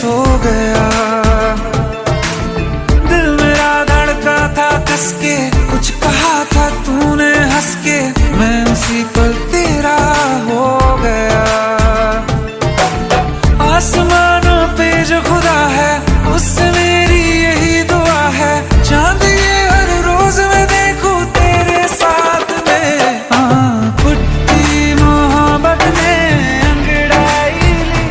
सो गया। दिल मेरा धड़का था कस के, कुछ कहा था तूने हंस के, मैं उसी पल तेरा हो गया। आसमानों पे जो खुदा है उससे मेरी यही दुआ है, चांद ये हर रोज मैं देखूं तेरे साथ में। पुट्टी मोहब्बत ने अंगड़ाई ली,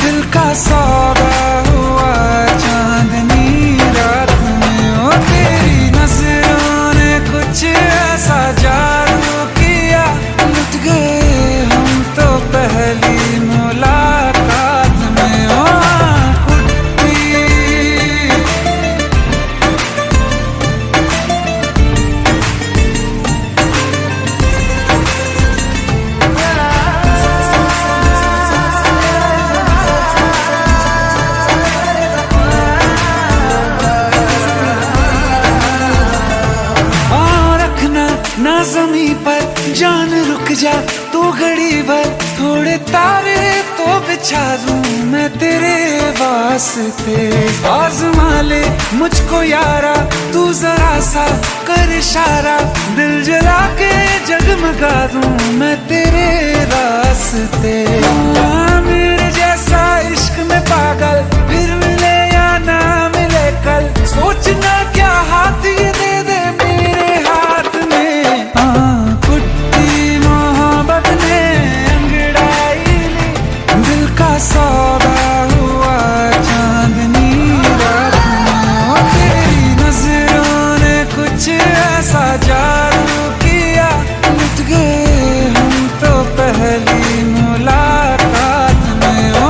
दिल का सौदा हुआ चांदनी रात में। ओ तेरी नजरों ने कुछ ऐसा जादू किया, लुट गए हम तो पहली मुलाकात में। ओ ना ज़मीं पर जान रुक जा तू घड़ी भर, थोड़े तारे तो बिछा दूं मैं तेरे वास्ते। आज़मा ले मुझको यारा तू जरा सा कर इशारा, दिल जला के जगमगा दूं मैं तेरे रास्ते। मेरे जैसा इश्क में पागल फिर मिले या ना मिले कल, सोचना क्या हाथ ये दे दे मेरे हाथ में। पुट्टी मोहब्बत ने अंगड़ाई ली, दिल का सौदा हुआ चांदनी रात में। ओ तेरी नजरों ने कुछ ऐसा जादू किया, लुट गए हम तो पहली मुलाकात में। ओ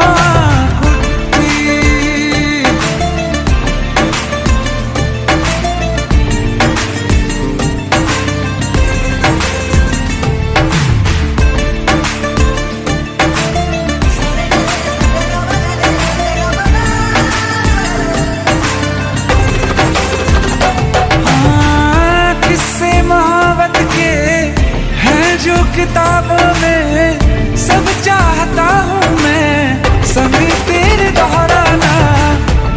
किताबों में सब चाहता हूँ मैं, संग तेरे दोहराना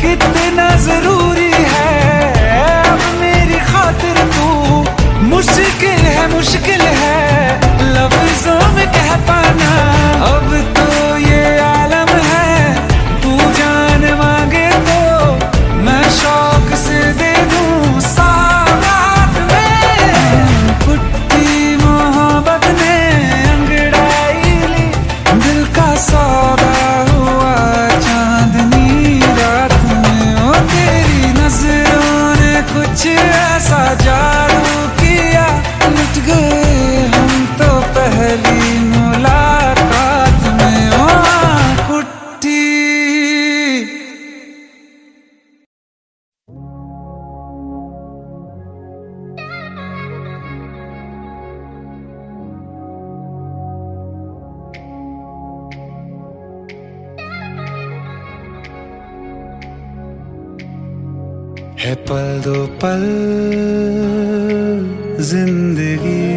कितना जरूरी है। अब मेरी खातिर तू मुश्किल है लफ्जों में कह पाना। अब तो ये आलम है, तू जान मांगे तो मैं शौक से दे दूँ साथ में। पुट्टी मोहब्बत ने अंगड़ाई ली, दिल का सौदा हुआ चांदनी रात में। ओ तेरी नजरों ने कुछ ऐसा जादू किया, लुट गए हम तो पहली मुलाकात में। ओ पुट्टी है पल दो पल जिंदगी,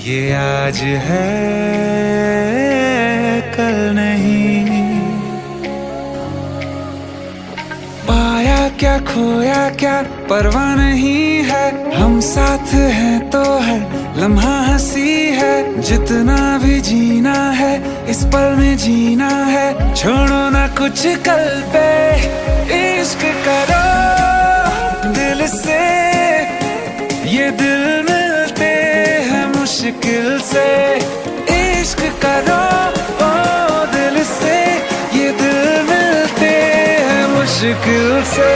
ये आज है कल नहीं। पाया क्या खोया क्या परवाह नहीं है, हम साथ हैं तो है लम्हा हंसी है। जितना भी जीना है इस पल में जीना है, छोड़ो ना कुछ कल पे, इश्क करो दिल से। ये दिल मिलते हैं मुश्किल से, इश्क करो ओ दिल से। ये दिल मिलते हैं मुश्किल से।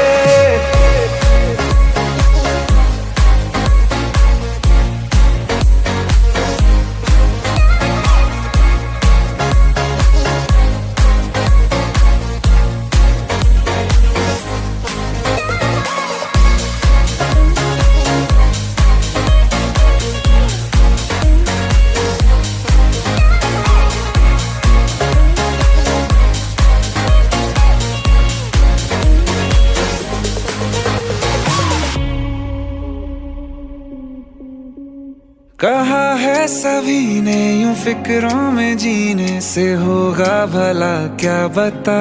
कहा है सभी ने यूं फिक्रों में जीने से होगा भला क्या बता।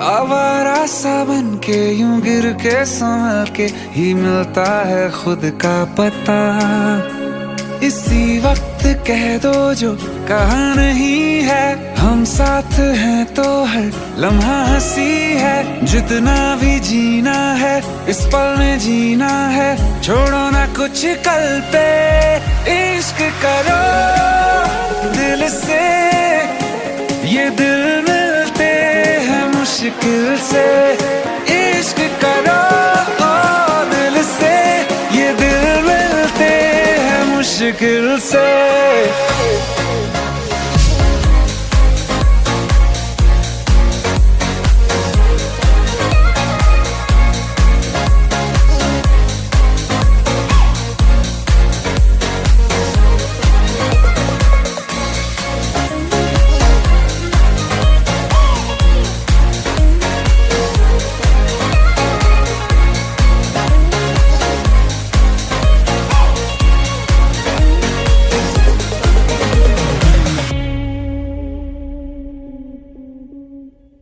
आवारा सा बन के यूं गिर के संभल के ही मिलता है खुद का पता। इसी वक्त कह दो जो कहा नहीं है, हम साथ हैं तो हर लम्हा हंसी है। जितना भी जीना है इस पल में जीना है, छोड़ो ना कुछ कल पे। इश्क करो दिल से, ये दिल मिलते हैं मुश्किल से। इश्क करो दिल से, ये दिल मिलते हैं मुश्किल से।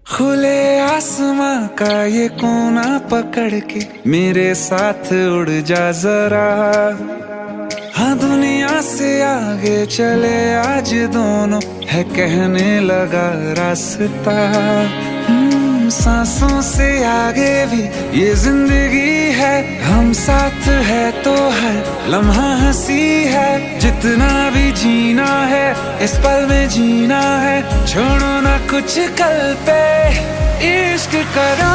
खुले आसमां का ये कोना पकड़ के मेरे साथ उड़ जा जरा। हाँ दुनिया से आगे चले आज दोनों, है कहने लगा रास्ता। सांसों से आगे भी ये जिंदगी है, हम साथ है तो हर लम्हा हंसी है। जितना भी जीना है इस पल में जीना है, छोड़ो ना कुछ कल पे। इश्क करो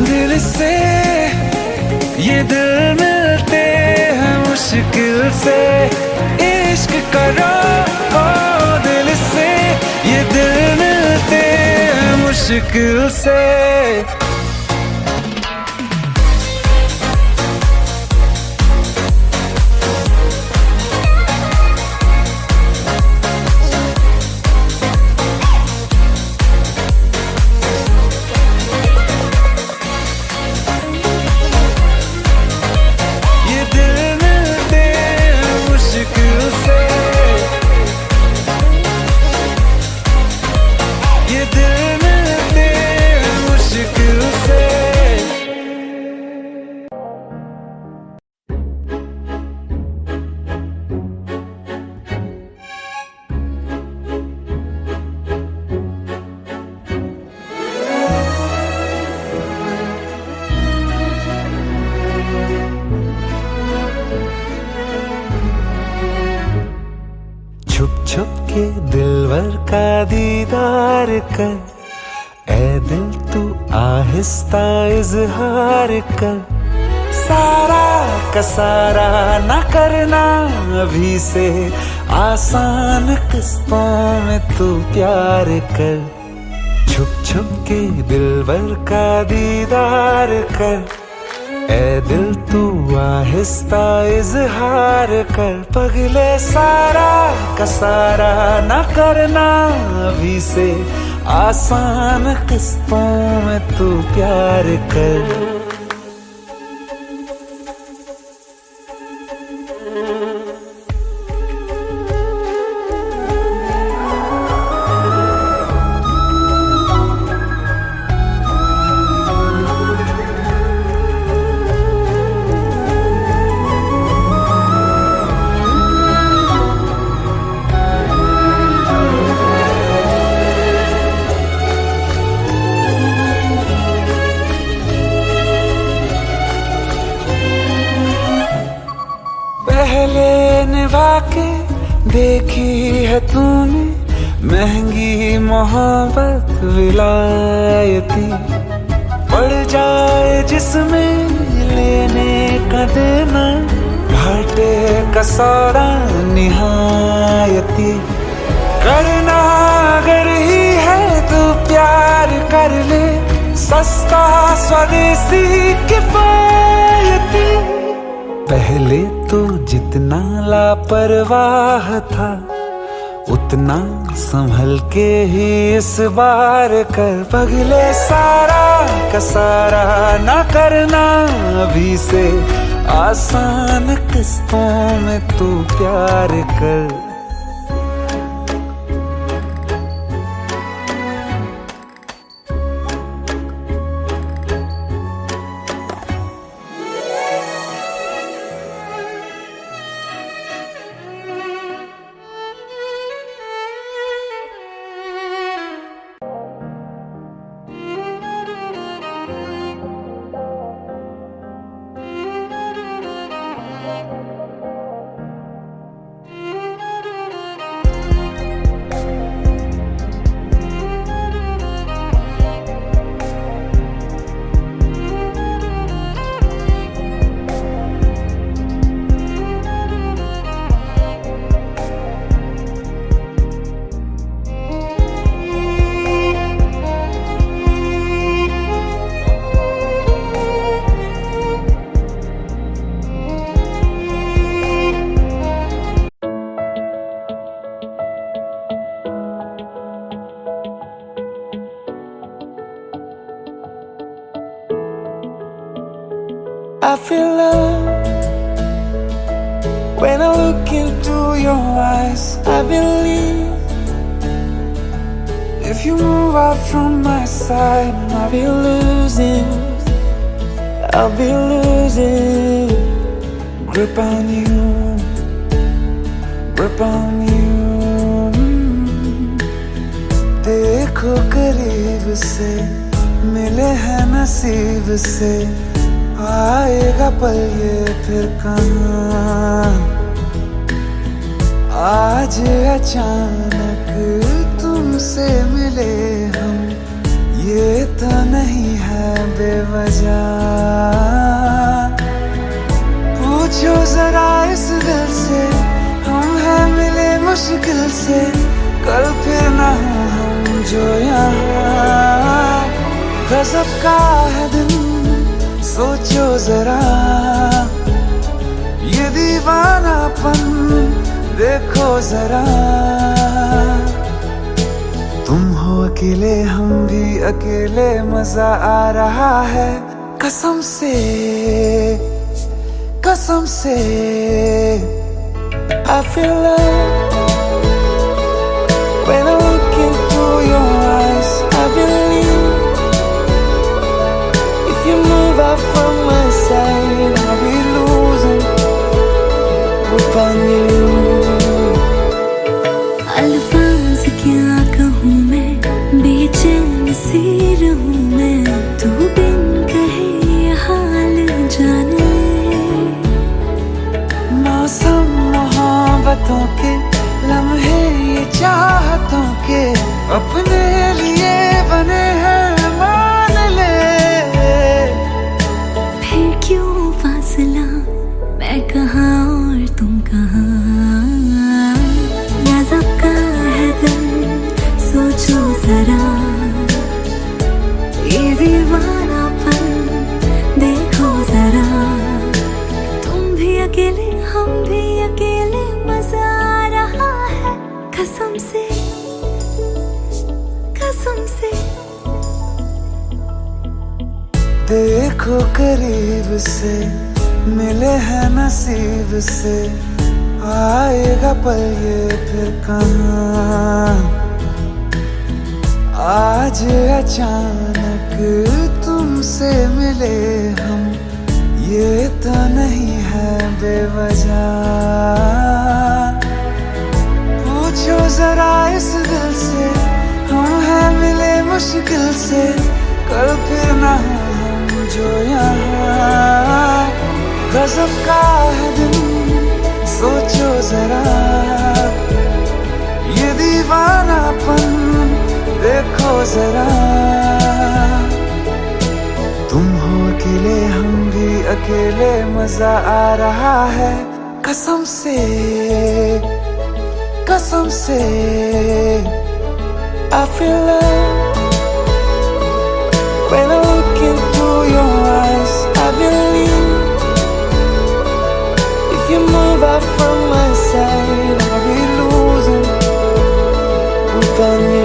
दिल से, ये दिल मिलते हैं मुश्किल से। इश्क करो दिल से, ये दिल मिलते हैं मुश्किल से। छुप छुप के दिलवर का दीदार कर, ऐ दिल तू आहिस्ता इजहार कर। सारा का सारा ना करना अभी से, आसान किस्तों में तू प्यार कर। छुप छुप के दिलवर का दीदार कर, ऐ दिल तू आहिस्ता इजहार कर। पगले सारा का सारा ना करना अभी से, आसान किस्तों में तू प्यार कर। पहले निभा के देखी है तूने महंगी मोहब्बत विलायती। पड़ जाए जिसमें लेने का देना, घाटे का सौदा निहायती। करना अगर ही है तो प्यार कर ले, सस्ता स्वदेशी किफायती। पहले तो जितना लापरवाह था, उतना संभल के ही इस बार कर। पगले सारा का सारा ना करना अभी से, आसान किस्तों में तू प्यार कर। I feel love when I look into your eyes. I believe if you move out from my side, I'll be losing grip on you, grip on you. देखो करीब से मिले हैं नसीब से, आएगा पल ये फिर कहाँ। आज अचानक तुमसे मिले हम, ये तो नहीं है बेवजह। पूछो जरा इस दिल से, हम हैं मिले मुश्किल से, कल फिर ना हो हम जो यहाँ। गजब का है दिन सोचो जरा, ये दीवानापन देखो जरा। तुम हो अकेले हम भी अकेले, मजा आ रहा है कसम से, कसम से। I feel love when I look into your eyes. I believe you move out from my side, I'll be losing grip on you. अल्फाज क्या कहूँ मैं, बेचैन सी रहूँ मैं, तू बिन कहे ये हाल जान ले। मौसम मोहब्बतों के लम्हे ये चाहतों के, अपने लिए बने हैं मान ले। क्यों फासला, मैं कहाँ और तुम कहाँ। गजब का है दिल सोचो जरा, ये दीवानापन देखो जरा। तुम भी अकेले हम भी अकेले, मजा आ रहा है कसम से, कसम से। देखो करीब से मिले हैं नसीब से, आएगा पल ये फिर कहाँ। आज अचानक तुमसे मिले हम, ये तो नहीं है बेवजह। पूछो जरा इस दिल से, हम हैं मिले मुश्किल से, कल फिर ना हो जो यहाँ। गजब का है दिन सोचो जरा, ये दीवानापन देखो जरा। तुम हो अकेले हम भी अकेले, मजा आ रहा है कसम से, कसम से। I feel love when I look into your eyes. I believe if you move out from my side, I'll be losing grip on you.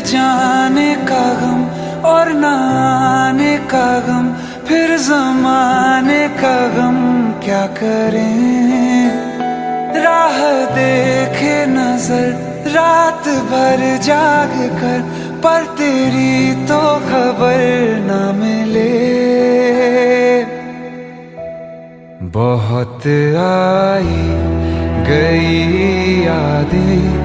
जाने का गम और ना आने का गम, फिर जमाने का गम क्या करें। राह देखे नजर रात भर जाग कर, पर तेरी तो खबर ना मिले। बहुत आई गई यादें,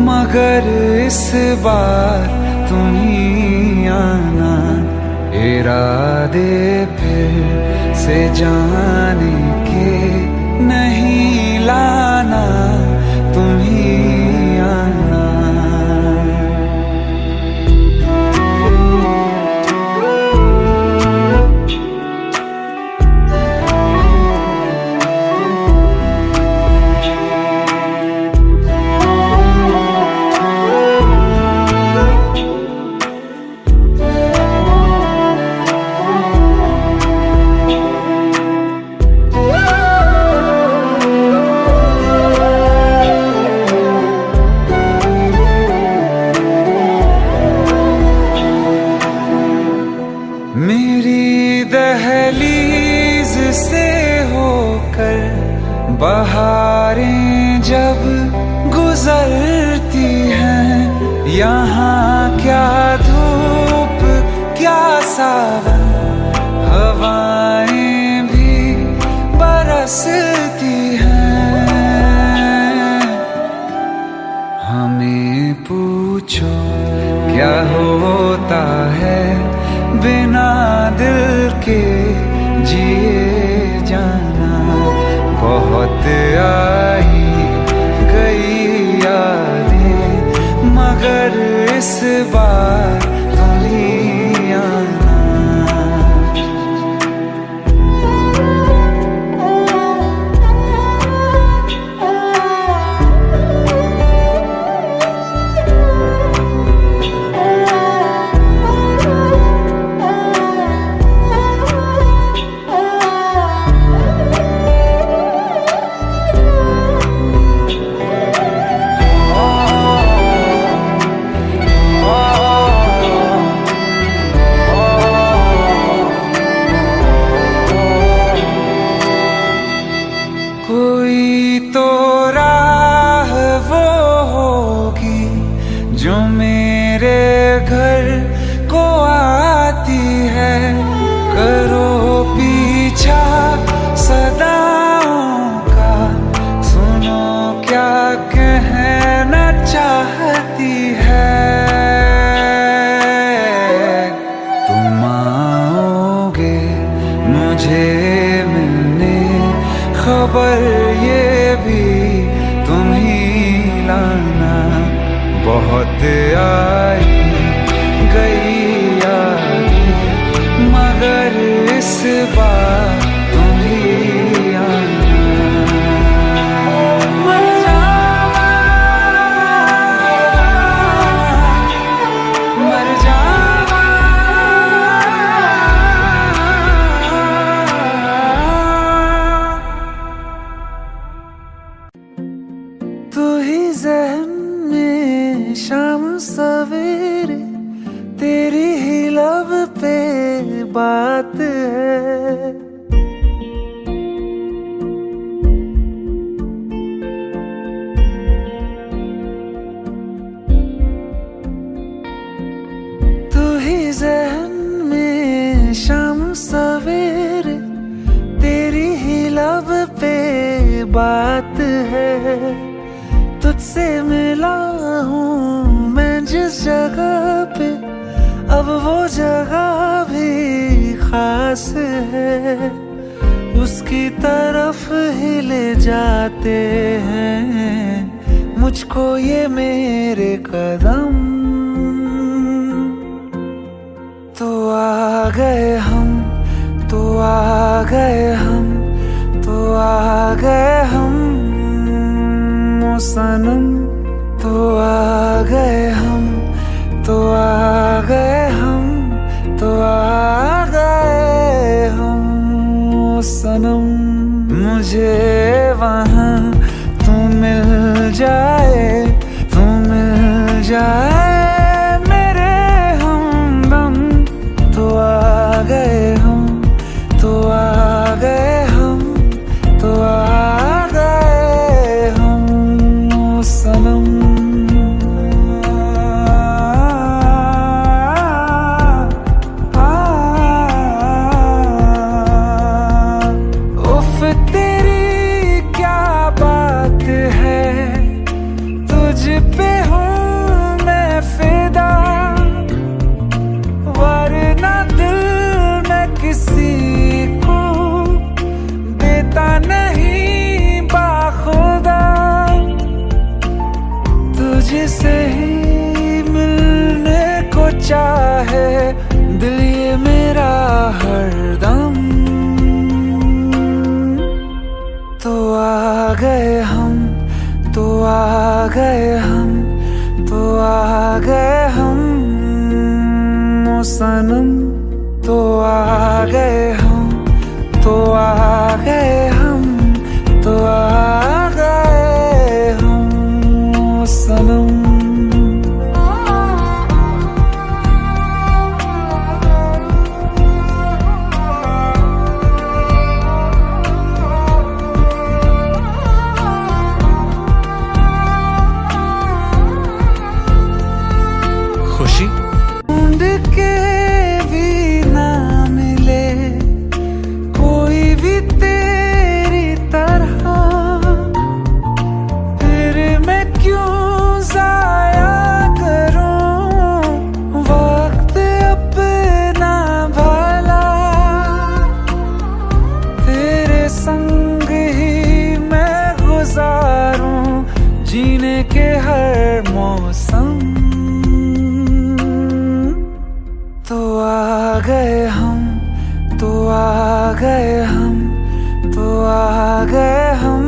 मगर इस बार तुम ही आना। इरादे फिर से जाने के नहीं लाना, तुम ही आना। मेरी दहलीज से होकर बहारें जब गुजरती हैं, यहाँ क्या धूप क्या सावन, हवाएं भी बरसती हैं। हमें पूछो क्या होता है बिना दिल के जिए जाना। बहुत आई गई यादें, मगर इस बार तुम ही आना। कोई तो राह वो होगी जो मेरे घर को आती है। करो पीछा सदाओं का, सुनो क्या कहना चाहती है। तुम आओगे मुझे मिलने, खबर ये भी तुम ही लाना। बहुत आई गई यादें, मगर इस बार तुम ही आना। मर जावा, मर जावा। तू ही ज़हन में शाम सवेरे, तेरी ही लब पे बात है। तू ही ज़हन में शाम सवेरे, तेरी ही लब पे बात है। तुझसे मिला हूँ मैं जिस जगह पे, अब वो जगह भी खास है। उसकी तरफ ही ले जाते हैं मुझको ये मेरे कदम। तो आ गए हम, तो आ गए हम, तो आ गए हम ओ सनम। तो आ गए हम, तो आ गए हम, तो आ गए हम ओ सनम। मुझे वहाँ तू मिल जाए, तू मिल जाए मेरे चाहे दिल ये मेरा हरदम। तो आ गए हम, तो आ गए हम, तो आ गए हम ओ सनम। तो आ गए हम, तो आ गए हम, तो आ गए हम ओ सनम। खुशी ढूंढ के भी ना मिले कोई भी तेरी तरह, फिर मैं क्यों जाया करूं वक्त अपना भला। तेरे संग ही मैं गुजारूं जीने के हर मौसम। तो आ गए हम, तो आ गए हम, तो आ गए हम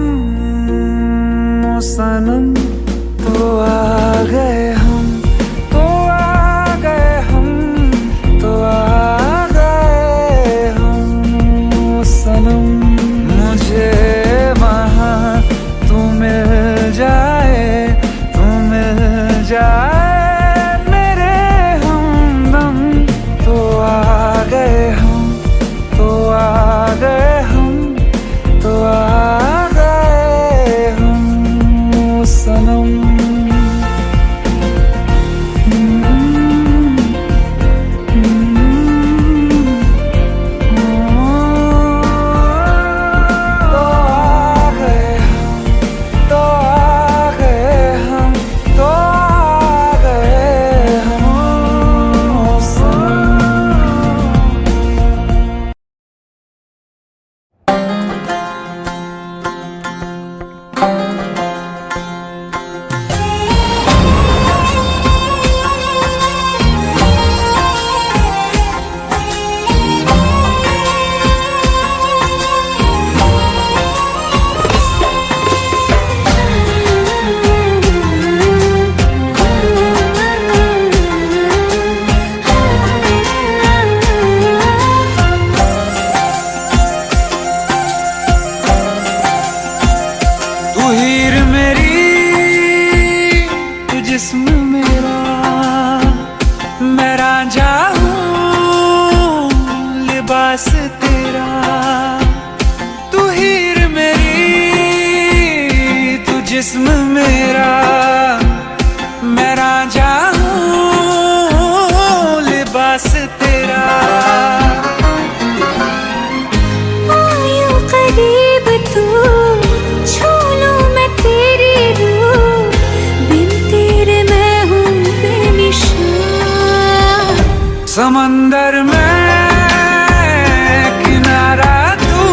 ओ सनम। तो आ गए हम, तो आ गए हम, तो आ गए हम ओ सनम। मुझे वहाँ तू मिल जाए, तू मिल जाए मेरे हमदम। तो आ गए हम, तो आ गए हम, तो आ गए हम ओ सनम। तो आ गए हम, तो आ गए हम, तो आ गए हम ओ सनम। तू हीर मेरी, तू जिस्म मेरा, मैं रांझा हूँ लिबास तेरा। तू हीर मेरी, तू जिस्म मेरा, मैं रांझा हूँ लिबास तेरा। आयो करीब तू, छू लूं मैं तेरी रूह, बिन तेरे मैं हूँ बेनिशान। समंदर में किनारा तू,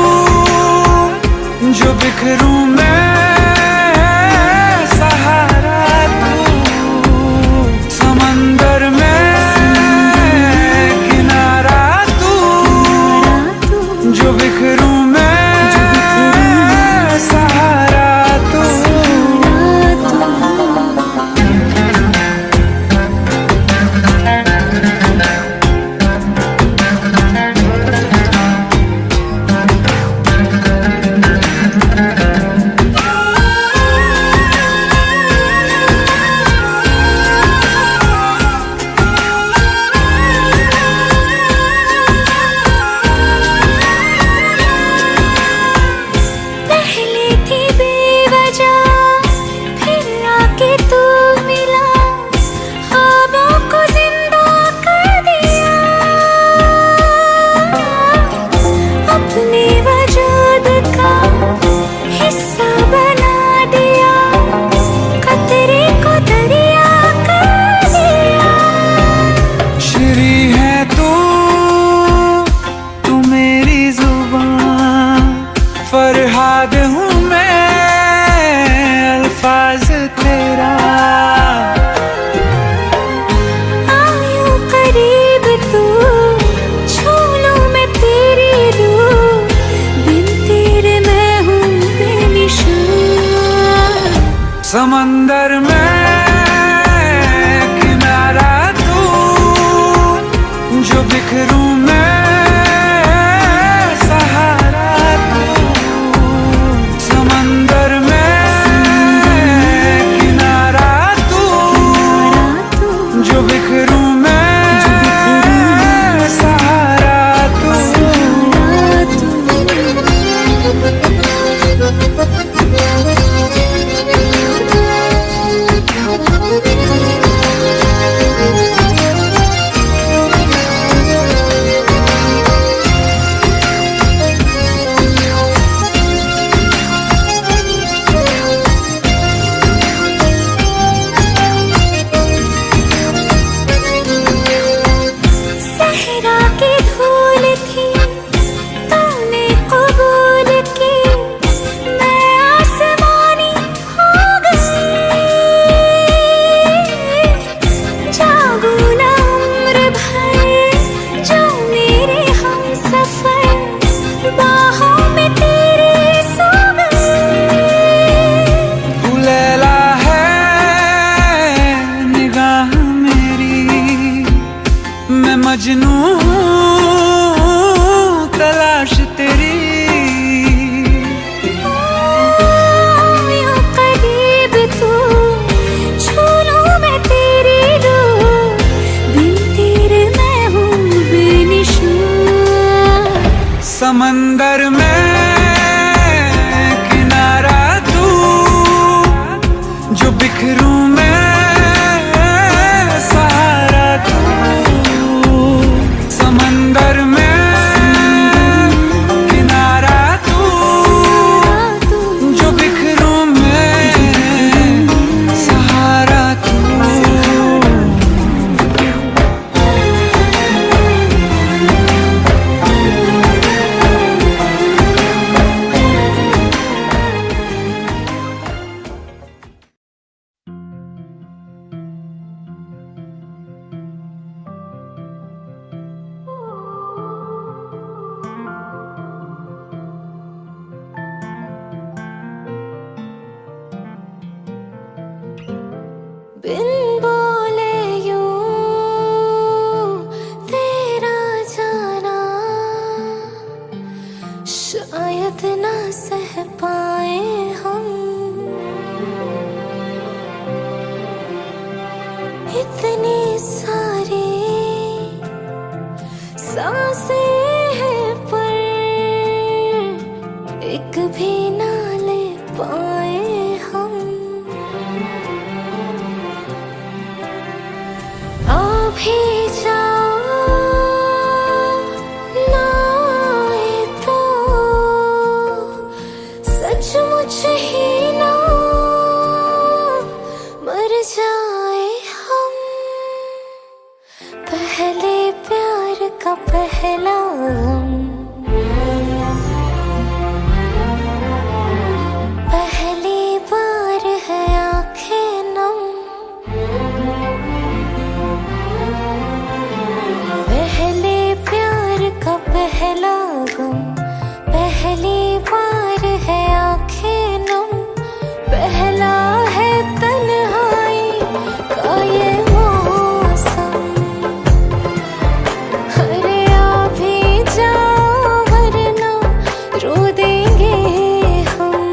जो बिखरूं मैं सहारा तू। समंदर में किनारा तू, जो बिखरूं मैं सहारा तू। आयो समंदर में किनारा तू, जो बिखरूं मैं सहारा तू। समंदर में किनारा तू, जो बिखरूं मैं सहारा तू। सहरा की धूल थी तूने कबूल की, मैं आसमानी हो गई। जागू ना उम्र भर जो मेरे हम सफर, बाहों में तेरे सो गई। तू लैला है निगाह मेरी, मैं मजनू हूँ तलाश तेरी। यूं करीब तू, छू लूं मैं तेरी रूह, बिन तेरे मैं हूँ बेनिशान। समंदर में किनारा तू, जो बिखरूं मैं सहारा तू। समंदर में किनारा तू, जो बिखरूं मैं सहारा तू। बिन बोले यूं तेरा जाना, शायद ना सह पाए हम। इतनी सारी सांसें हैं पर एक भी ना ले पाए हम। आ भी जाओ ना आए तो सचमुच ही ना मर जाए हम। पहले प्यार का पहला गम, पहली बार है आंखें नम। पहले प्यार का पहला गम, पहली बार है आंखें नम। पहला है तन्हाई का ये मौसम। अरे आ भी जाओ वरना रो देंगे हम।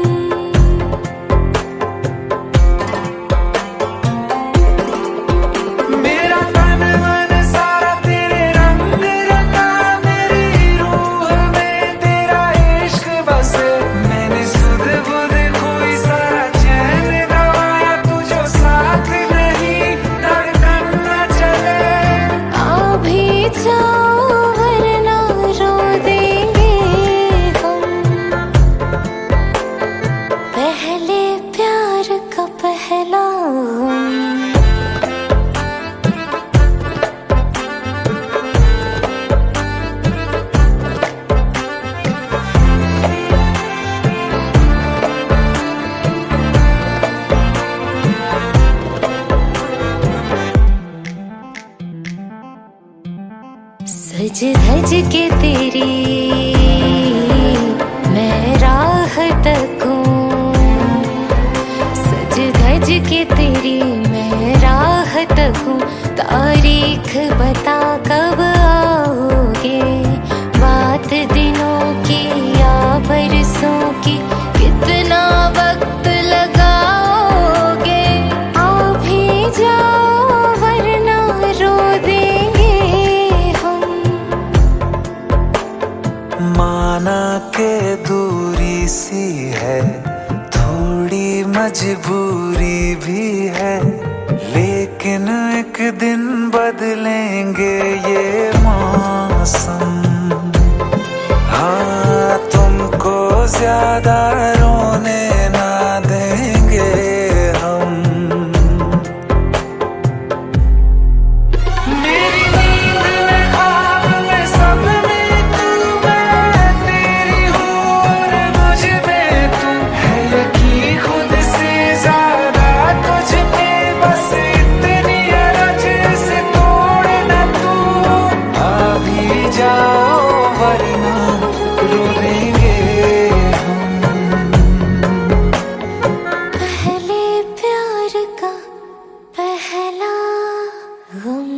मेरा तन मन सारा तेरे रंग रंगा, मेरी रूह में तेरा इश्क बसे। मैंने सुध बुध खोई सारा चैन गवाया, तू जो साथ नहीं धड़कन न चले। आ भी जाओ वरना रो देंगे हम। पहले प्यार का पहला गम। सज धज के तेरी मैं राह तकूं, सज धज सज के तेरी मैं राह तकूं, तारीख बता कब आओगे। बात दिनों की या बरसों की, कितना वक्त लगाओगे। आ भी जाओ वरना रो देंगे हम। माना के दूरी सी है, थोड़ी मजबूरी भी है, लेकिन एक दिन बदलेंगे ये मौसम। हाँ, तुमको ज्यादा रोने ना देंगे हम। मेरी नींद में, ख्वाब में, सब में तू, मैं तेरी हूँ और मुझ में तू है। यकीन खुद से ज्यादा तुझ पे, बस इतनी अरज से तोड़ न तू। आ भी जाओ वरना रो देंगे हम। पहले प्यार का पहला गम।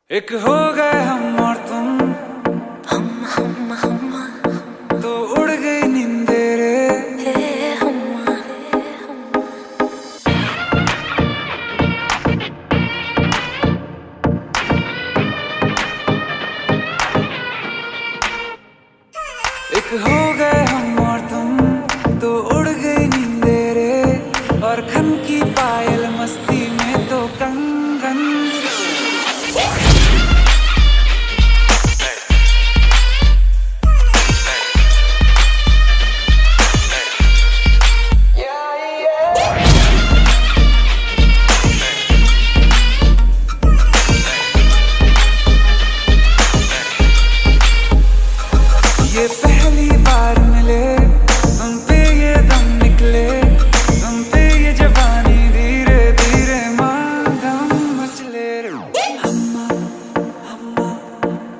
एक हो गए हम और तुम, हम तो उड़ गई नींदे रे। एक हो गए हम और तुम, तो उड़ गई नींदे रे। और खन की पायल मस्ती में तो कंगन। ये पहली बार मिले, तुम पे ये दम निकले, तुम पे ये जवानी धीरे धीरे मांगम मचले रे। हम्मा हम्मा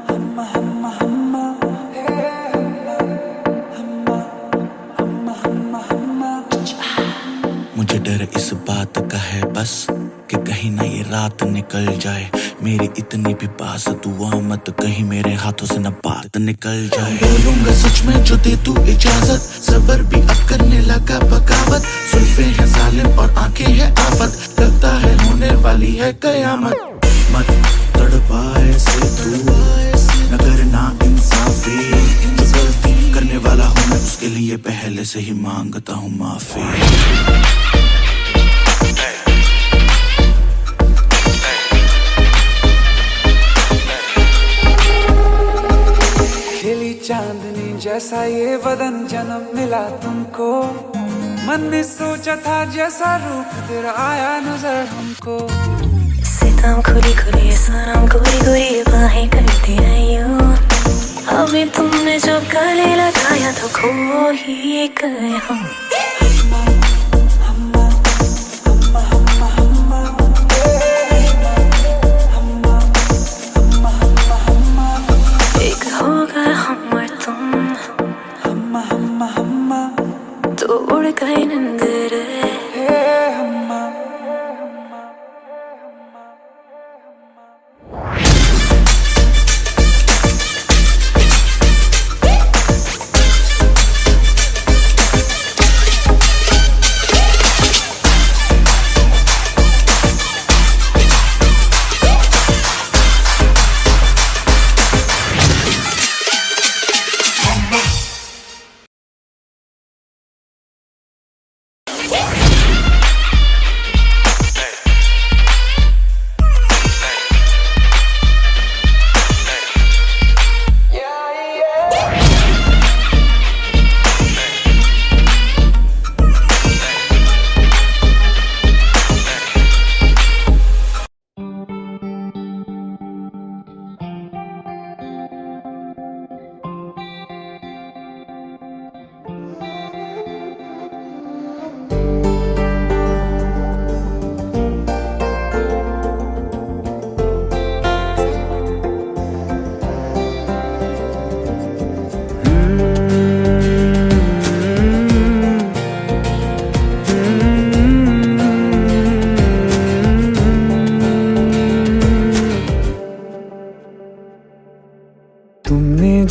हम्मा हम्मा हम्मा, हे हम्मा हम्मा हम्मा हम्मा हम्मा। मुझे डर इस बात का है बस कि कहीं ना ये रात निकल जाए। मेरी इतनी भी पास दुआ मत, कहीं मेरे हाथों से न बात निकल जाए। बोलूंगा सच में जो दे तू इजाजत, सबर भी अब करने लगा बगावत। जुल्फे हैं जालिम और आंखें हैं आफत, लगता है होने वाली है कयामत। मत तड़पाए से तू न करना इंसाफी, जो गलती करने वाला हूँ मैं उसके लिए पहले से ही मांगता हूँ माफी। खिली चांदनी जैसा ये बदन, जन्म मिला तुमको। मन ने सोचा था जैसा रूप तेरा आया नजर हमको। सितम खुली खुली सनम गोरी गोरी बाहें करती रही हो। अभी तुमने जब गले लगाया तो खो ही गए हम। एक हो गए हम और तुम, हम्मा हम्मा हम्मा, तो उड़ गए नींद रे। हे हम्मा।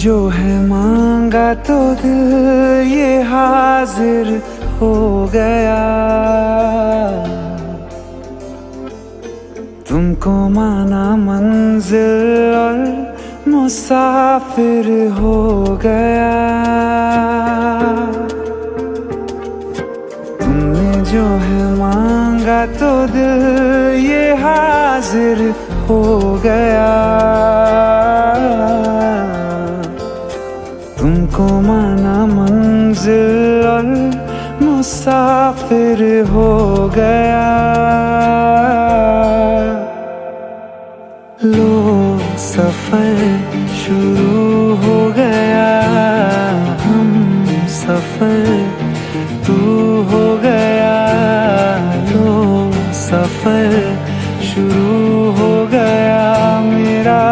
जो है मांगा तो दिल ये हाजिर हो गया। तुमको माना मंजिल और मुसाफिर हो गया। तुमने जो है मांगा तो दिल ये हाजिर हो गया। तुमको माना मंजिल और मुसाफिर हो गया। लो सफर शुरू हो गया, हम सफर तू हो गया। लो सफर शुरू हो गया, मेरा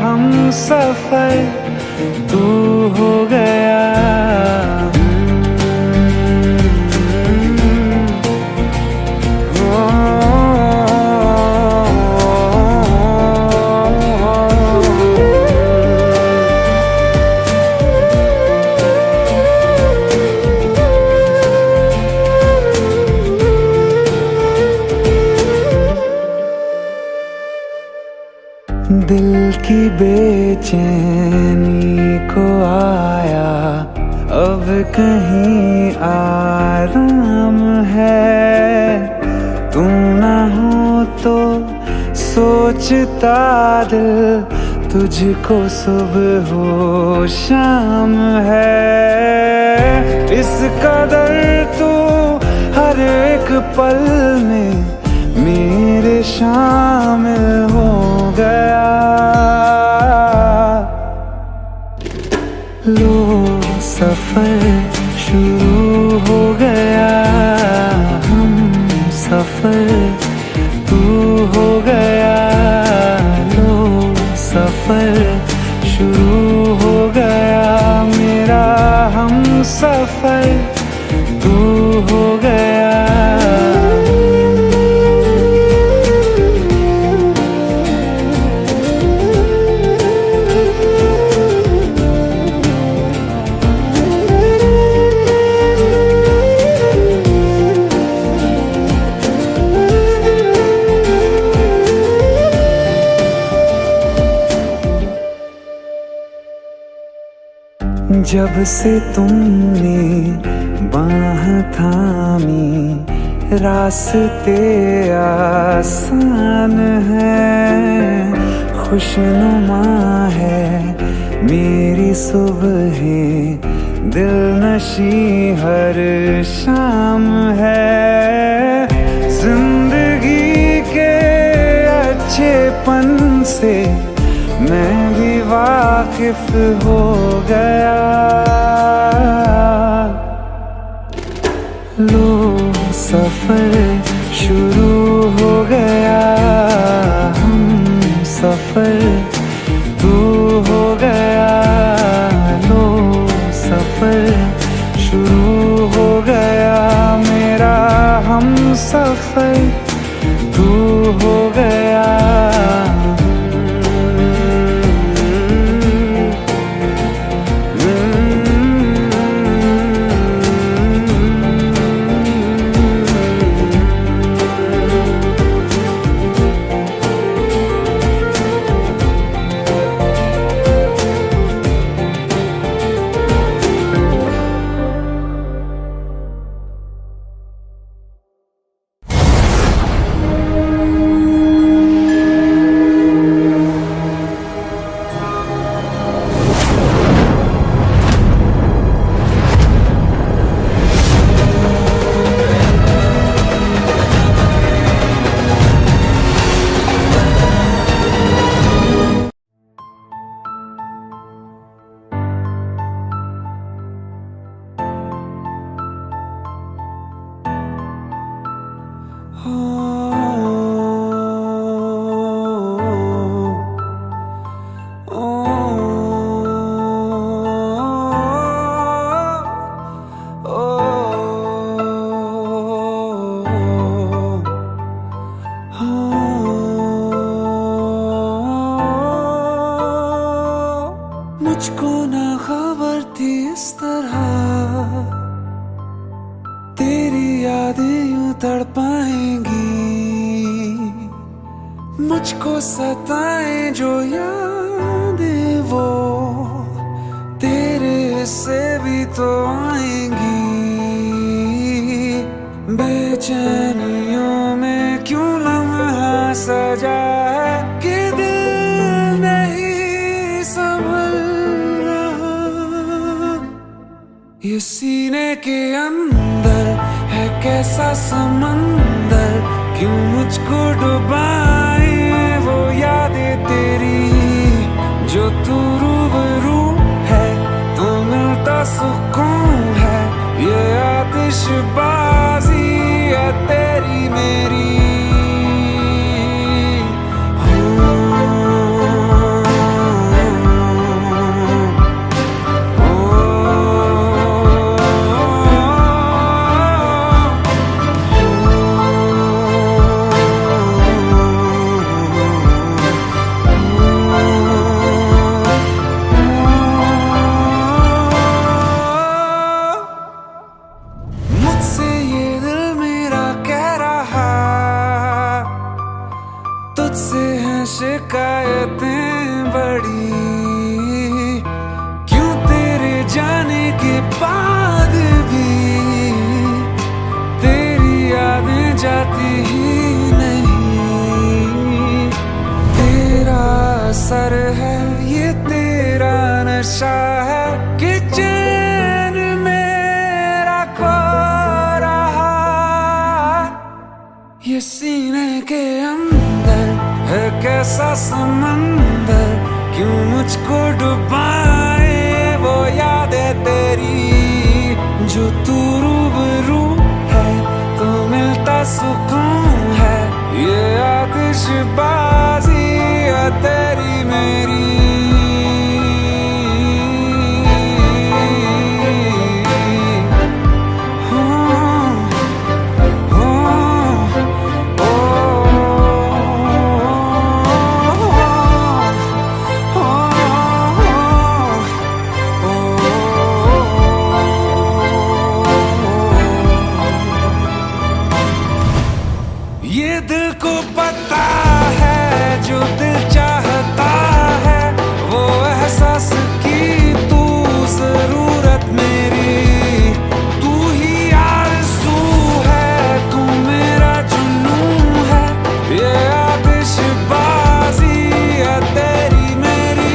हम सफर तू हो गया। दिल की बेचैनी को आया अब कहीं आराम है। तुम ना हो तो सोचता दिल तुझको सुबह हो शाम है। इस कदर तू हर एक पल में मेरे शामिल हो गया। लो सफर शुरू हो गया, हम सफर तू हो गया। लो सफर शुरू हो गया, मेरा हम सफर तू हो गया। जब से तुमने बाह थामी रास्ते आसान है। खुशनुमा है मेरी सुबहें, दिल नशी हर शाम है। जिंदगी के अच्छेपन से मैं भी वाकिफ हो गया। लो सफर शुरू हो गया, हम सफर तू हो गया। लो सफर शुरू हो गया, मेरा हम सफर तू हो गया। मुझको सताए जो यादें वो तेरे से भी तो आएंगी। बेचैनियों में क्यों लम्हा सजा है कि दिल नहीं संभल रहा। ये सीने के अंदर है कैसा समंदर, क्यों मुझको डुबाए वो यादें तेरी। जो तू रूबरू है तो मिलता सुकून है, ये आतिशबाजी है तेरी मेरी। मुझसे ये दिल मेरा कह रहा, तुझसे हैं शिकायतें बड़ी। क्यों तेरे जाने के बाद भी तेरी यादें जाती ही नहीं। तेरा असर है ये तेरा नशा है कि चैन मेरा खो रहा। ये सीने के अंदर है कैसा समंदर, क्यों मुझको डुबाए वो यादें तेरी। जो तू रूबरू है तो मिलता सुकून है, ये आतिशबाजी है तेरी मेरी। ये दिल को पता है जो दिल चाहता है, वो एहसास की तू जरूरत मेरी। तू ही आरज़ू है, तू मेरा जुनून है, ये आतिशबाजी है तेरी मेरी।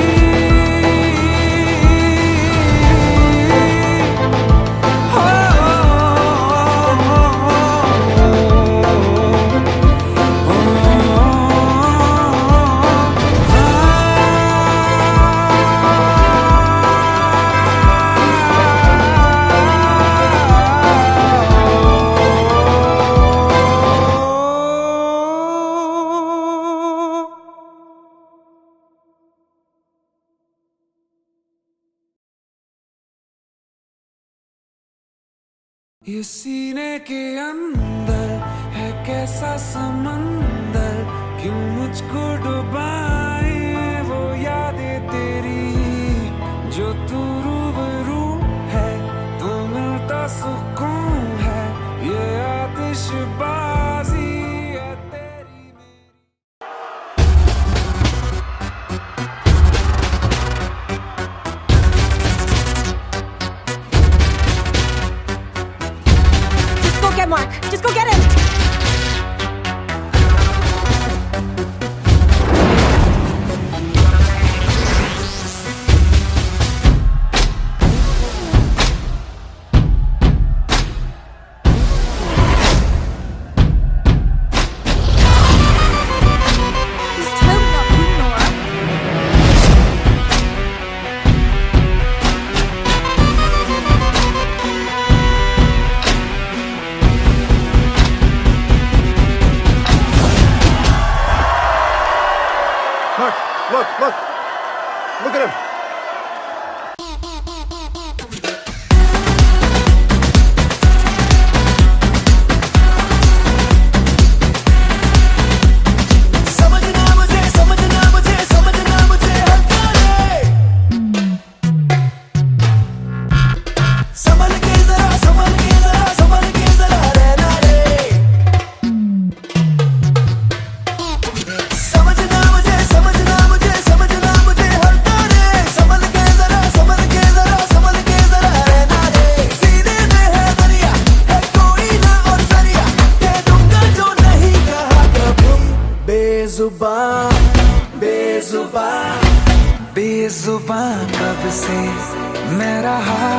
ये सीने के अंदर है कैसा समंदर, क्यों मुझको डुबाए वो यादें तेरी। जो तू रूबरू है तो मिलता सुकून है, ये आतिशबाजी है तेरी मेरी। Get Mark. Just go get him. He's totally not cool, Nora. Mark, look at him. So बेजुबान बेजुबान बेजुबान कब से मैं रहा,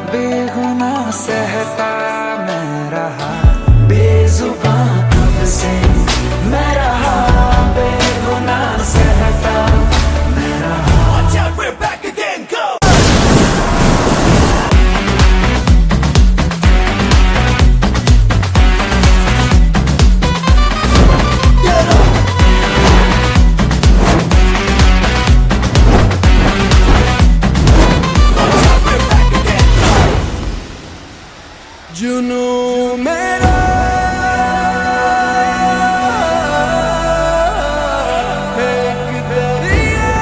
बेगुनाह सहता मैं रहा। बेजुबान कब से मैं रहा, बेगुनाह सहता मैं रहा। Watch out, we're back again, go! जुनू मेरा एक दरिया,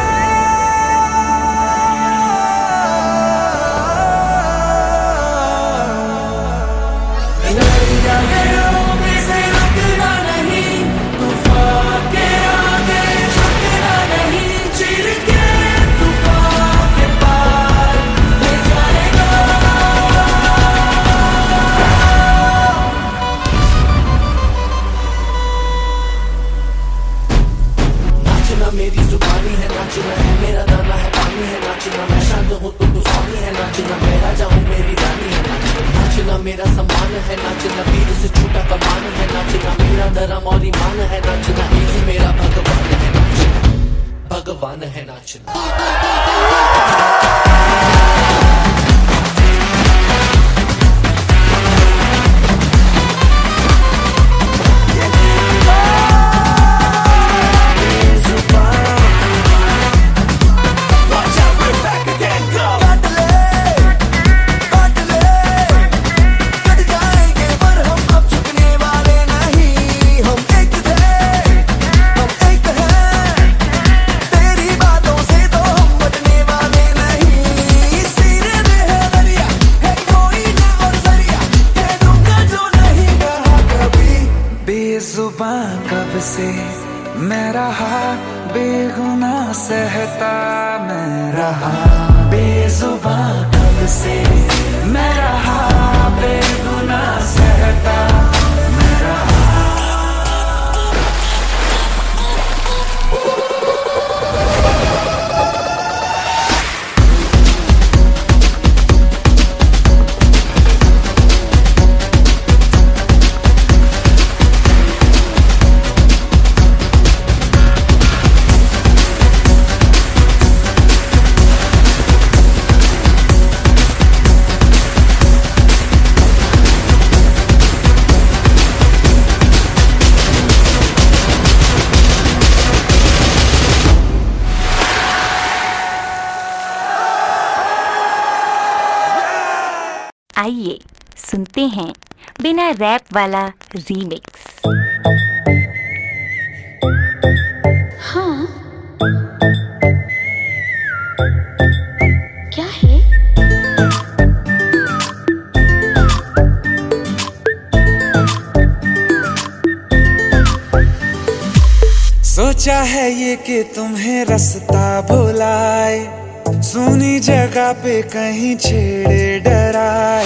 दरिया के से रुकना नहीं, तूफान के आगे झुकना नहीं, चिर के तूफान के पार ले जाएगा। नाचना मेरी जुबानी है, नाचना है मेरा दाना है, पानी है नाचना। मैं शांत हूँ तो तूफानी है नाचना, मैं राजा हूँ मेरी रानी है नाचना। मेरा सम्मान है नाचना, तीर से छूटा कमान है नाचना। मेरा धर्म और ईमान है नाचना, यही मेरा भगवान है नाचना, भगवान है नाचना। बेजुबान कब से मैं रहा, बेगुनाह सहता मैं रहा। बेजुबान कब से मैं रहा, बेगुनाह सहता मैं रहा। आइए सुनते हैं बिना रैप वाला रीमिक्स। हाँ क्या है? सोचा है ये कि तुम्हें रास्ता भुलाए, सुनी जगह पे कहीं छेड़े डराए।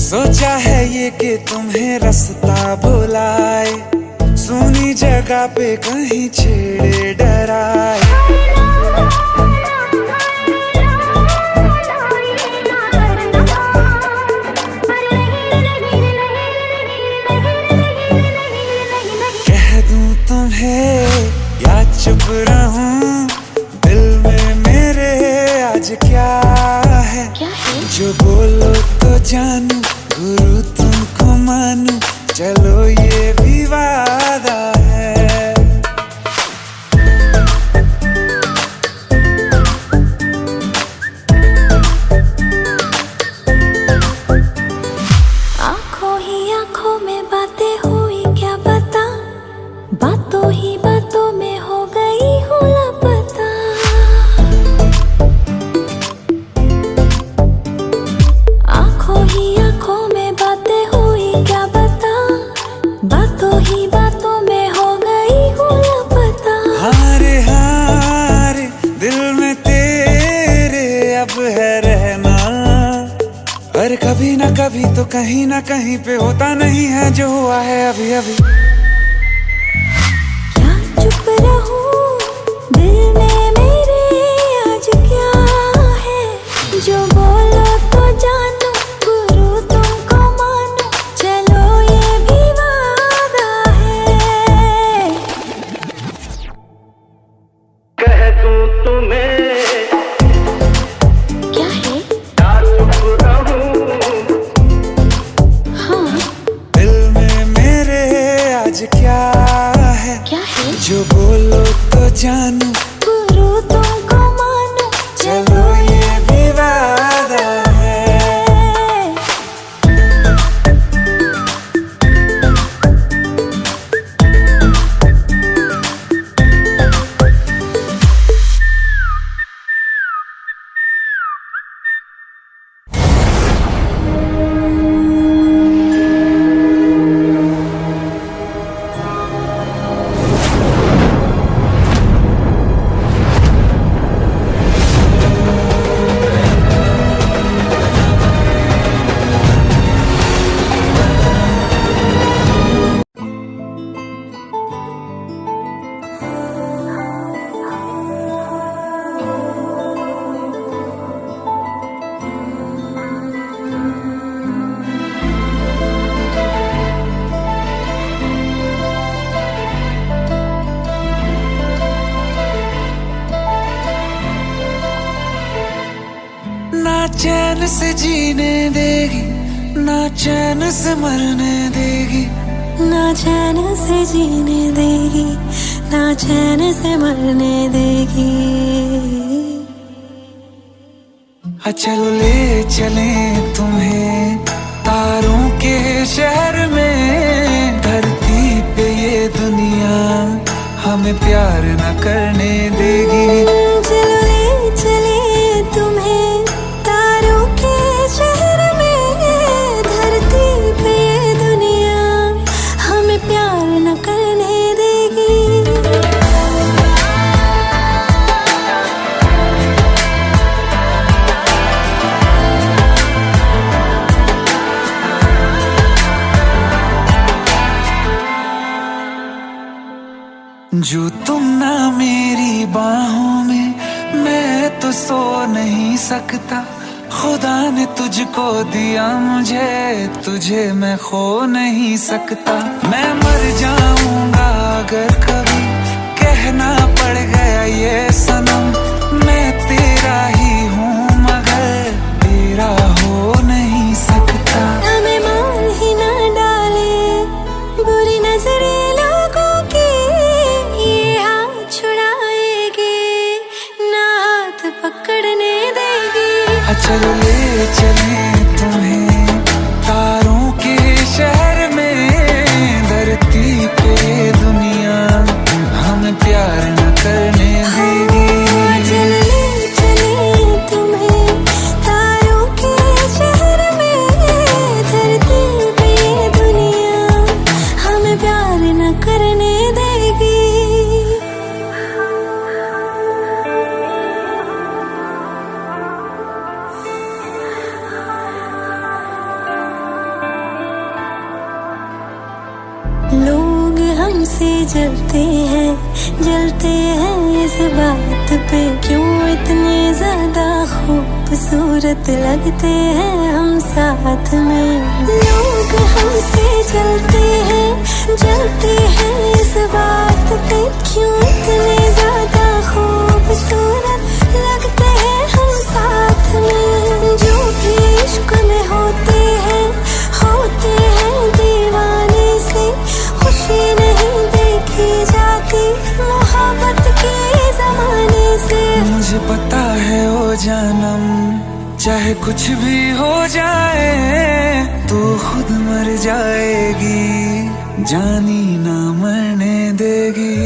सोचा है ये कि तुम्हें रास्ता भुलाए, सुनी जगह पे कहीं छेड़े डराए। कह दूं तुम्हें या चुप रहूं, दिल में मेरे आज क्या है? जो बोलो तो जानू, गुरु तुमको मानू, चलो ये भी वादा है। आंखों ही आंखों में बातें हुई क्या बता, बातों ही बातों में हो गई हूँ लापता। आंखों ही आंखों में बातें हुई क्या बता, बातों ही बातों में हो गई हूँ लापता। हारे हारे दिल में तेरे अब है रहना, और कभी ना कभी तो कहीं ना कहीं पे होता नहीं है जो हुआ है अभी अभी। क्या चुप रहूं दिल में मेरे आज क्या है, जो बोलो तो जानो गुरु तुमको मानो, चलो ये भी वादा है। कह दूं तुम्हें क्या है? क्या चुप रहूं, हाँ दिल में मेरे आज क्या है, क्या है? जो बोलो तो जानू गुरु तुमको मानो, चलो ये भी वादा है। ना चैन से जीने देगी, ना चैन से मरने देगी, ना चैन से जीने देगी, ना चैन से मरने देगी। चलो ले चले तुम्हें तारों के शहर में, धरती पे ये दुनिया हमें प्यार न करने देगी। चलो ले चले तुम्हें तारों के शहर में, धरती पे ये दुनिया हमें प्यार न करने देगी। जो तुम ना मेरी बाहों में, मैं तो सो नहीं सकता। खुदा ने तुझको दिया मुझे, तुझे मैं खो नहीं सकता। मैं मर जाऊंगा अगर कभी कहना पड़ गया ये सनम, मैं तेरा ही हूँ मगर तेरा हो नहीं सकता। हमें मार ही ना डाले बुरी नजरे लोगों की, ये हाथ छुड़ाएगी ना हाथ पकड़ने देगी। चलो ले चले तुम्हें तारों के शहर में, धरती पे दुनिया हमें प्यार न करने देगी। चलो ले चले तुम्हें तारों के शहर में, धरती पे दुनिया हमें प्यार न करने देगी। लोग हमसे जलते हैं इस बात पे, क्यों इतने ज्यादा खूबसूरत लगते हैं हम साथ में। लोग हमसे जलते हैं इस बात पे, क्यों इतने ज्यादा खूबसूरत लगते हैं हम साथ में। जो भी इश्क में होते हैं दीवाने से, खुशी नहीं देखी जाती मोहब्बत के जमाने से। मुझे पता है ओ जानम, चाहे कुछ भी हो जाए तू खुद मर जाएगी, जानी ना मरने देगी।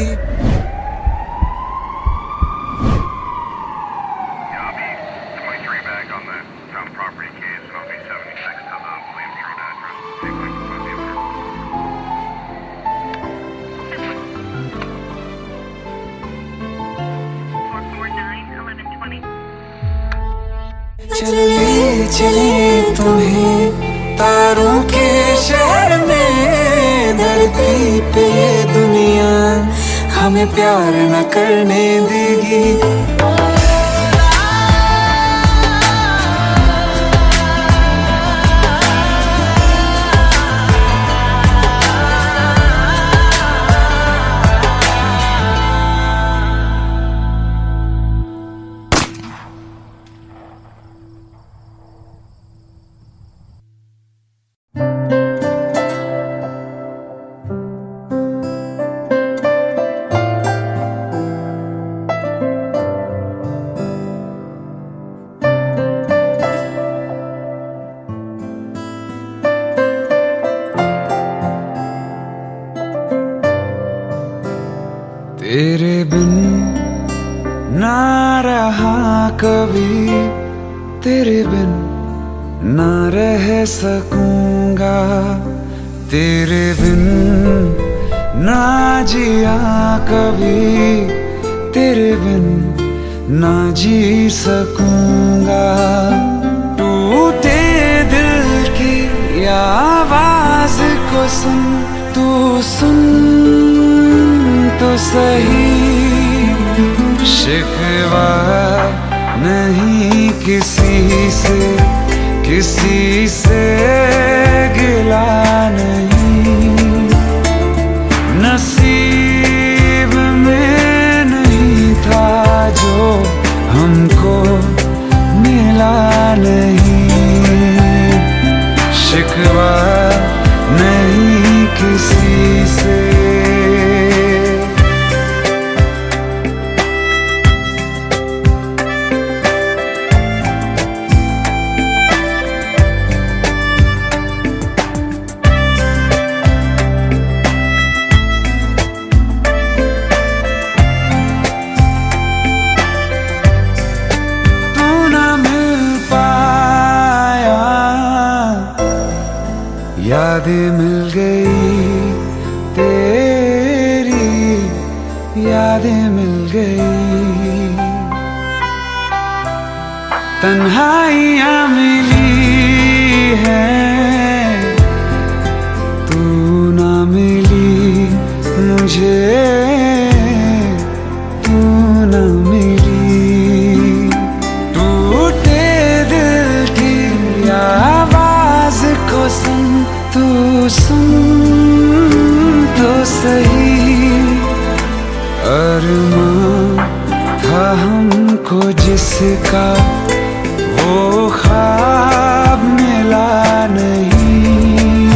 चले चले तुम्हें तारों के धरती पे ये दुनिया हमें प्यार न करने देगी। तेरे बिन ना रहा कभी, तेरे बिन ना रह सकूंगा, तेरे बिन ना जिया कभी, तेरे बिन ना जी सकूंगा। टूटे दिल की आवाज को सुन, तू सुन तो सही, शिकवा नहीं किसी से, किसी से गिला नहीं, नसीब में नहीं था जो हमको मिला नहीं, शिकवा नहीं किसी से। यादें मिल गई तेरी, यादें मिल गई, तन्हाइयाँ मिली हैं, तू ना मिली मुझे, तू ना मिली। टूटे दिल की आवाज को सुन, तू सुन तो सही, अरमां था हमको जिसका वो ख्वाब मिला नहीं,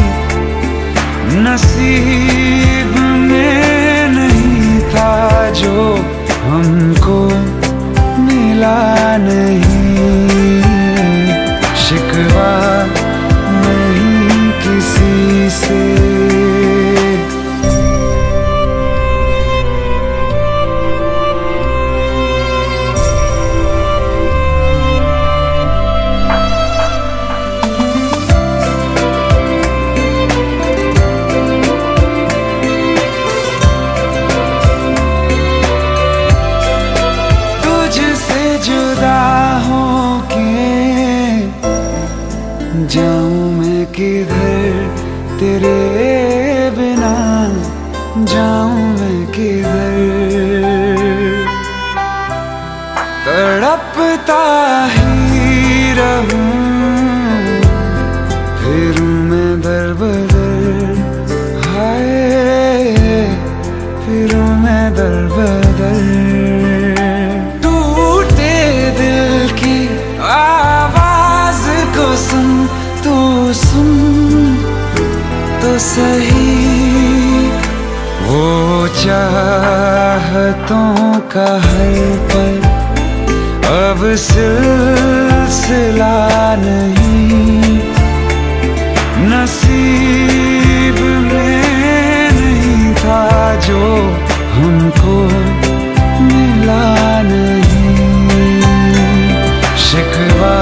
नसीब में नहीं था जो हमको मिला नहीं, शिकवा नहीं किसी से। तुझसे जुदा होके जाऊं मैं किधर, तेरे बिना जाऊं मैं किधर, तड़पता ही रहूं फिरूं मैं दर बदर, हाय फिरूं मैं दर बदर। टूटे दिल की आवाज को सुन, तू सुन तो सही, वो चाहतों का हर पल अब सिलसिला नहीं, नसीब में नहीं था जो हमको मिला नहीं, शिकवा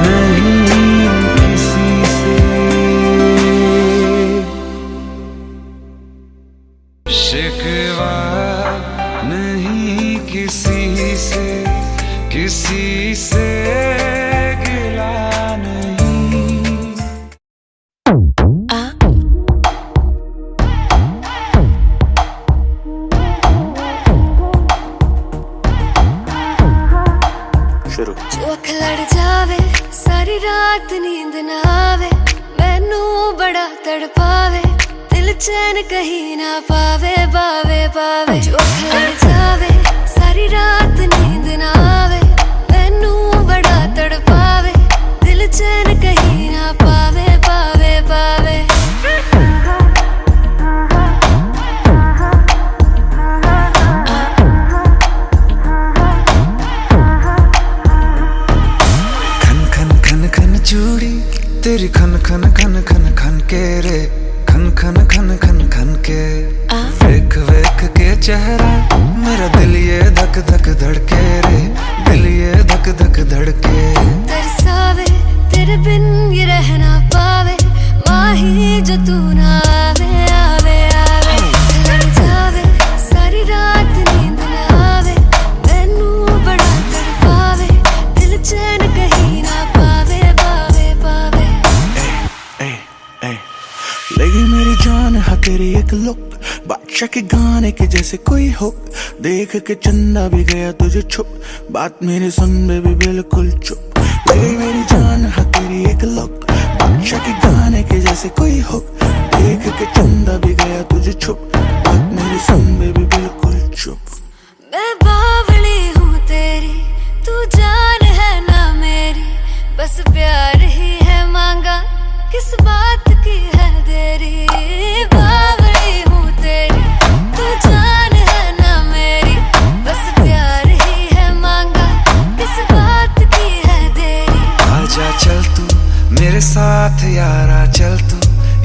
नहीं किसी से, शिकवा नहीं किसी से, किसी से गिला नहीं। तड़पावे, दिल चैन कहीं ना पावे, पावे पावे। जो लड़ जावे, सारी रात नींद ना आवे, मैनू बड़ा तड़पावे, दिल चैन कहीं ना पावे, पावे पावे। चूड़ी तेरी खन खन खन खन खन के रे, खन खन खन खन खन के। वेख वेख के चेहरा मेरा दिल ये धक धक धड़के रे, दिल ये धक धक धड़के। तरसावे तेरे बिन ये रह ना पावे, माही जो तू ना आवे, आवे आवे। लड़ जावे, सारी रात नींद ना आवे, मैनू बड़ा तड़पावे, दिल चैन कहीं ना पावे, पावे पावे। लगी मेरी जान है तेरी एक लुक, बादशाह के गाने के जैसे कोई हो, देख के चंदा भी गया तुझे छुप, बात मेरी सुन बेबी बिल्कुल चुप। लगी मेरी जान है तेरी एक लुक, बादशाह के गाने के जैसे कोई हो, देख के चंदा भी गया तुझे छुप, बात मेरी सुन बेबी बिल्कुल चुप। मैं बावली हूँ तेरी, तू जान है ना मेरी, बस प्यार ही है मांगा, किस बात की है देरी। बावली हूँ तेरी, तू जान है ना मेरी, बस प्यार ही है मांगा, किस बात की है देरी। आजा चल तू मेरे साथ यारा, चल तू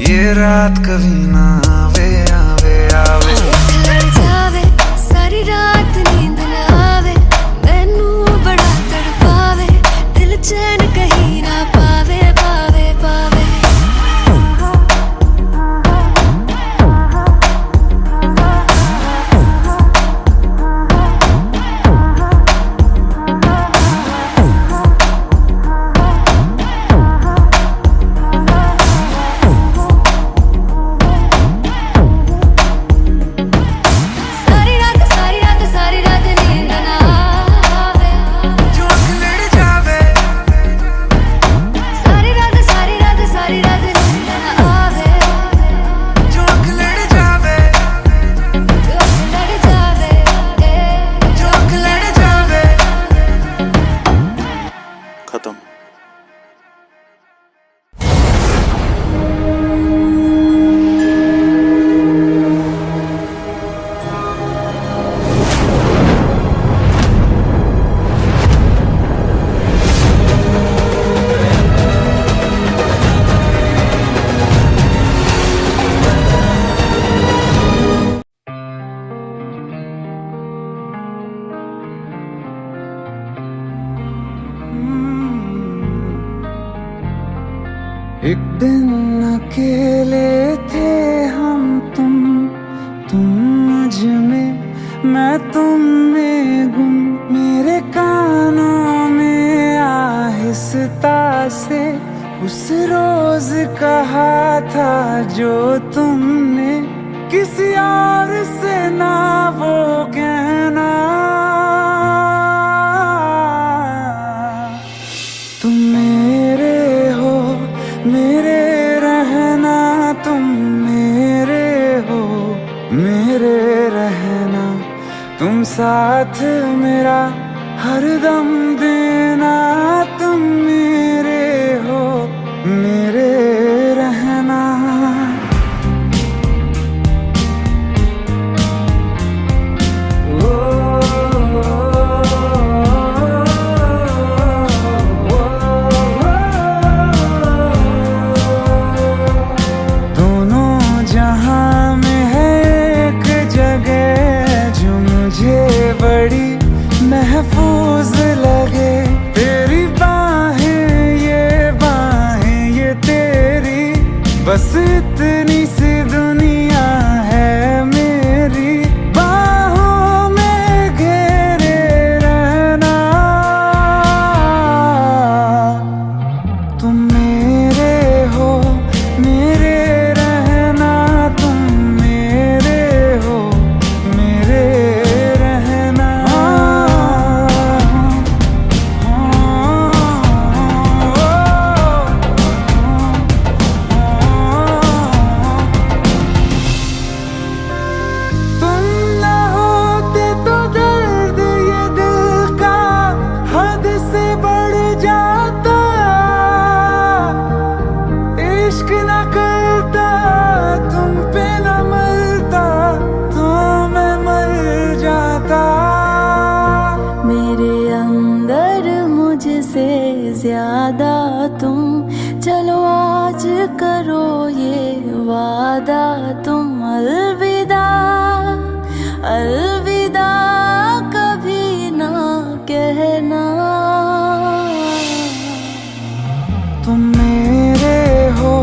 ये रात कभी ना आवे, आवे आवे। लड़ जावे, सारी रात नींद ना आवे, मैनू बड़ा तड़पावे, दिल चैन कहीं ना पावे, पावे पावे। खत्म। एक दिन अकेले थे हम तुम मुझ में, मैं तुम में गुम। मेरे कानों में आहिस्ता से उस रोज कहा था जो तुमने, किसी और से ना वो कहना। तुम मेरे हो, मेरे रहना, तुम मेरे हो, मेरे रहना। तुम साथ मेरा हरदम देना, तुम मेरे हो, मेरे रहना। बड़ी महफूज लगे, वादा तुम अलविदा अलविदा कभी ना कहना। तुम मेरे हो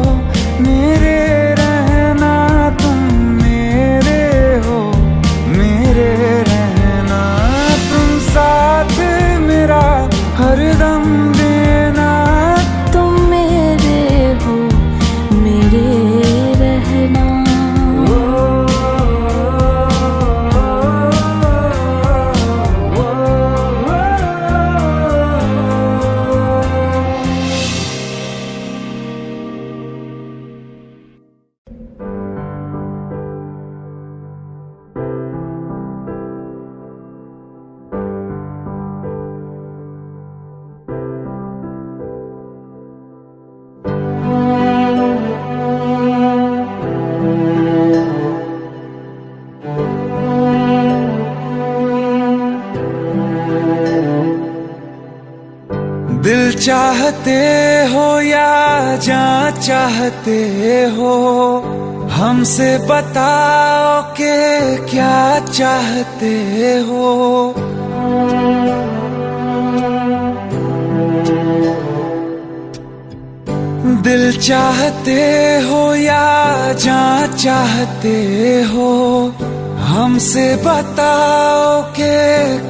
मेरे रहना, तुम मेरे हो मेरे रहना, तुम साथ मेरा हरदम देना। तुम मेरे हो मेरे रहना। दिल चाहते हो या जान चाहते हो, हमसे बताओ कि क्या चाहते हो। दिल चाहते हो या जान चाहते हो, हमसे बताओ कि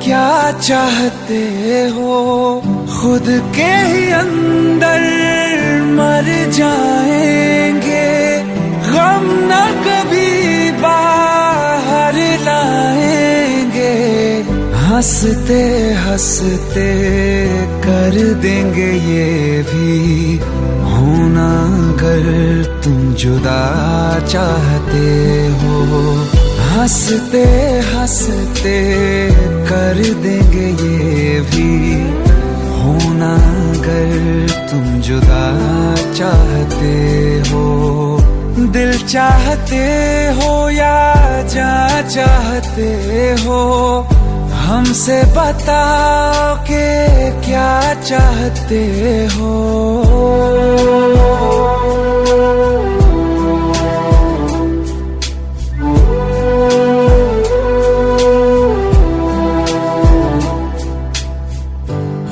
क्या चाहते हो। खुद के ही अंदर मर जाएंगे, गम न कभी बाहर लाएंगे। हंसते हंसते कर देंगे ये भी होना, अगर तुम जुदा चाहते हो। हंसते हंसते कर देंगे ये भी होना, अगर तुम जुदा चाहते हो। दिल चाहते हो या जान चाहते हो, हमसे बताओ कि क्या चाहते हो।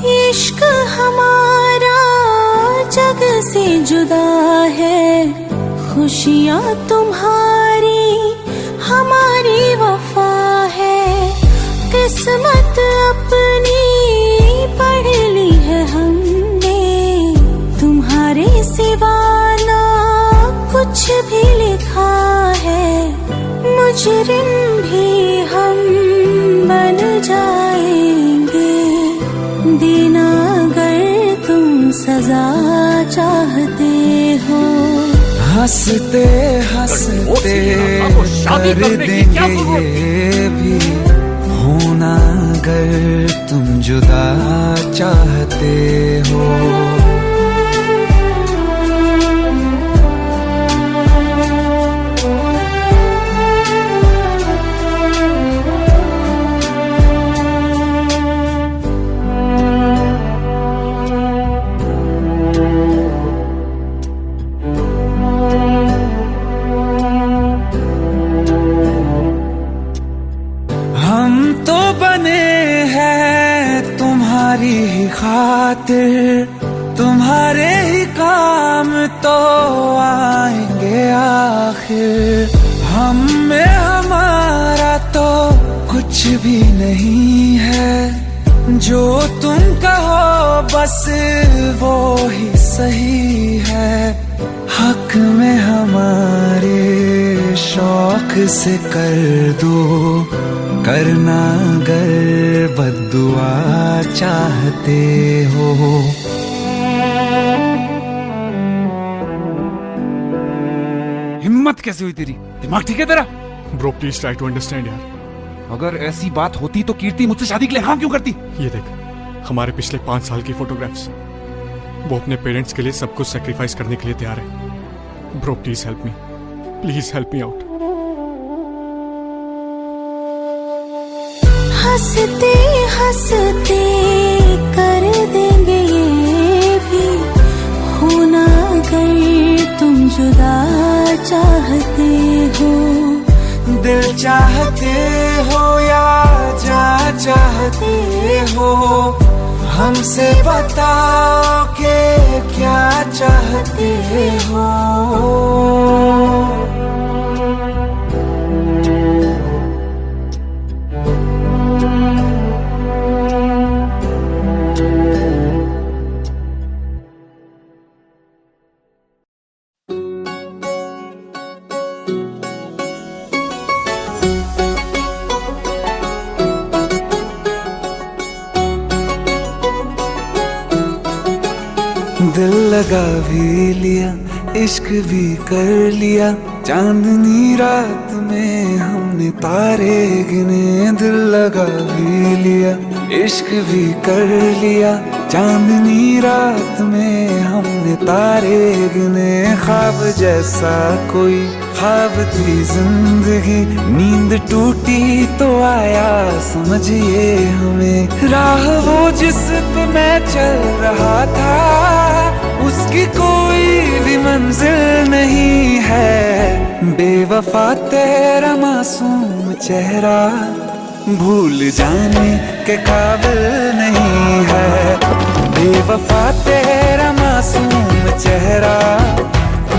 इश्क हमारा जग से जुदा है, खुशियाँ तुम्हारी हमारी वफा है। किस्मत अपनी पढ़ ली है हमने, तुम्हारे सिवा ना कुछ भी लिखा है। मुजरिम भी हम बन जाएंगे, देना अगर तुम सजा चाहते हो। हंसते हंसते कर देंगे ये भी होना, अगर तुम जुदा चाहते हो। तुम्हारी ही खातिर, तुम्हारे ही काम तो आएंगे आखिर। हम में हमारा तो कुछ भी नहीं है, जो तुम कहो बस वो ही सही है। हक में हमारे शौक से कर दो, करना अगर बद्दुआ चाहते हो। हिम्मत कैसे हुई तेरी? दिमाग ठीक है तेरा? Bro please try to understand यार। अगर ऐसी बात होती तो कीर्ति मुझसे शादी के लिए हाँ क्यों करती? ये देख, हमारे पिछले 5 साल की फोटोग्राफ्स, वो अपने पेरेंट्स के लिए सब कुछ सैक्रिफाइस करने के लिए तैयार है। Bro please help me, please help me out. हंसते हंसते कर देंगे ये भी होना, अगर तुम जुदा चाह चाहते हो या जा चाहते हो, हमसे बताओ कि क्या चाहते हो। दिल लगा भी लिया, इश्क भी कर लिया, चांदनी रात में हमने तारे गिने। दिल लगा भी लिया, इश्क भी कर लिया, चांदनी रात में हमने तारे गिने। ख्वाब जैसा कोई ख्वाब थी जिंदगी, नींद टूटी तो आया समझिए हमें। राह वो जिस पे मैं चल रहा था, उसकी कोई भी मंजिल नहीं है। बेवफा तेरा मासूम चेहरा भूल जाने के काबिल नहीं है। बेवफा तेरा मासूम चेहरा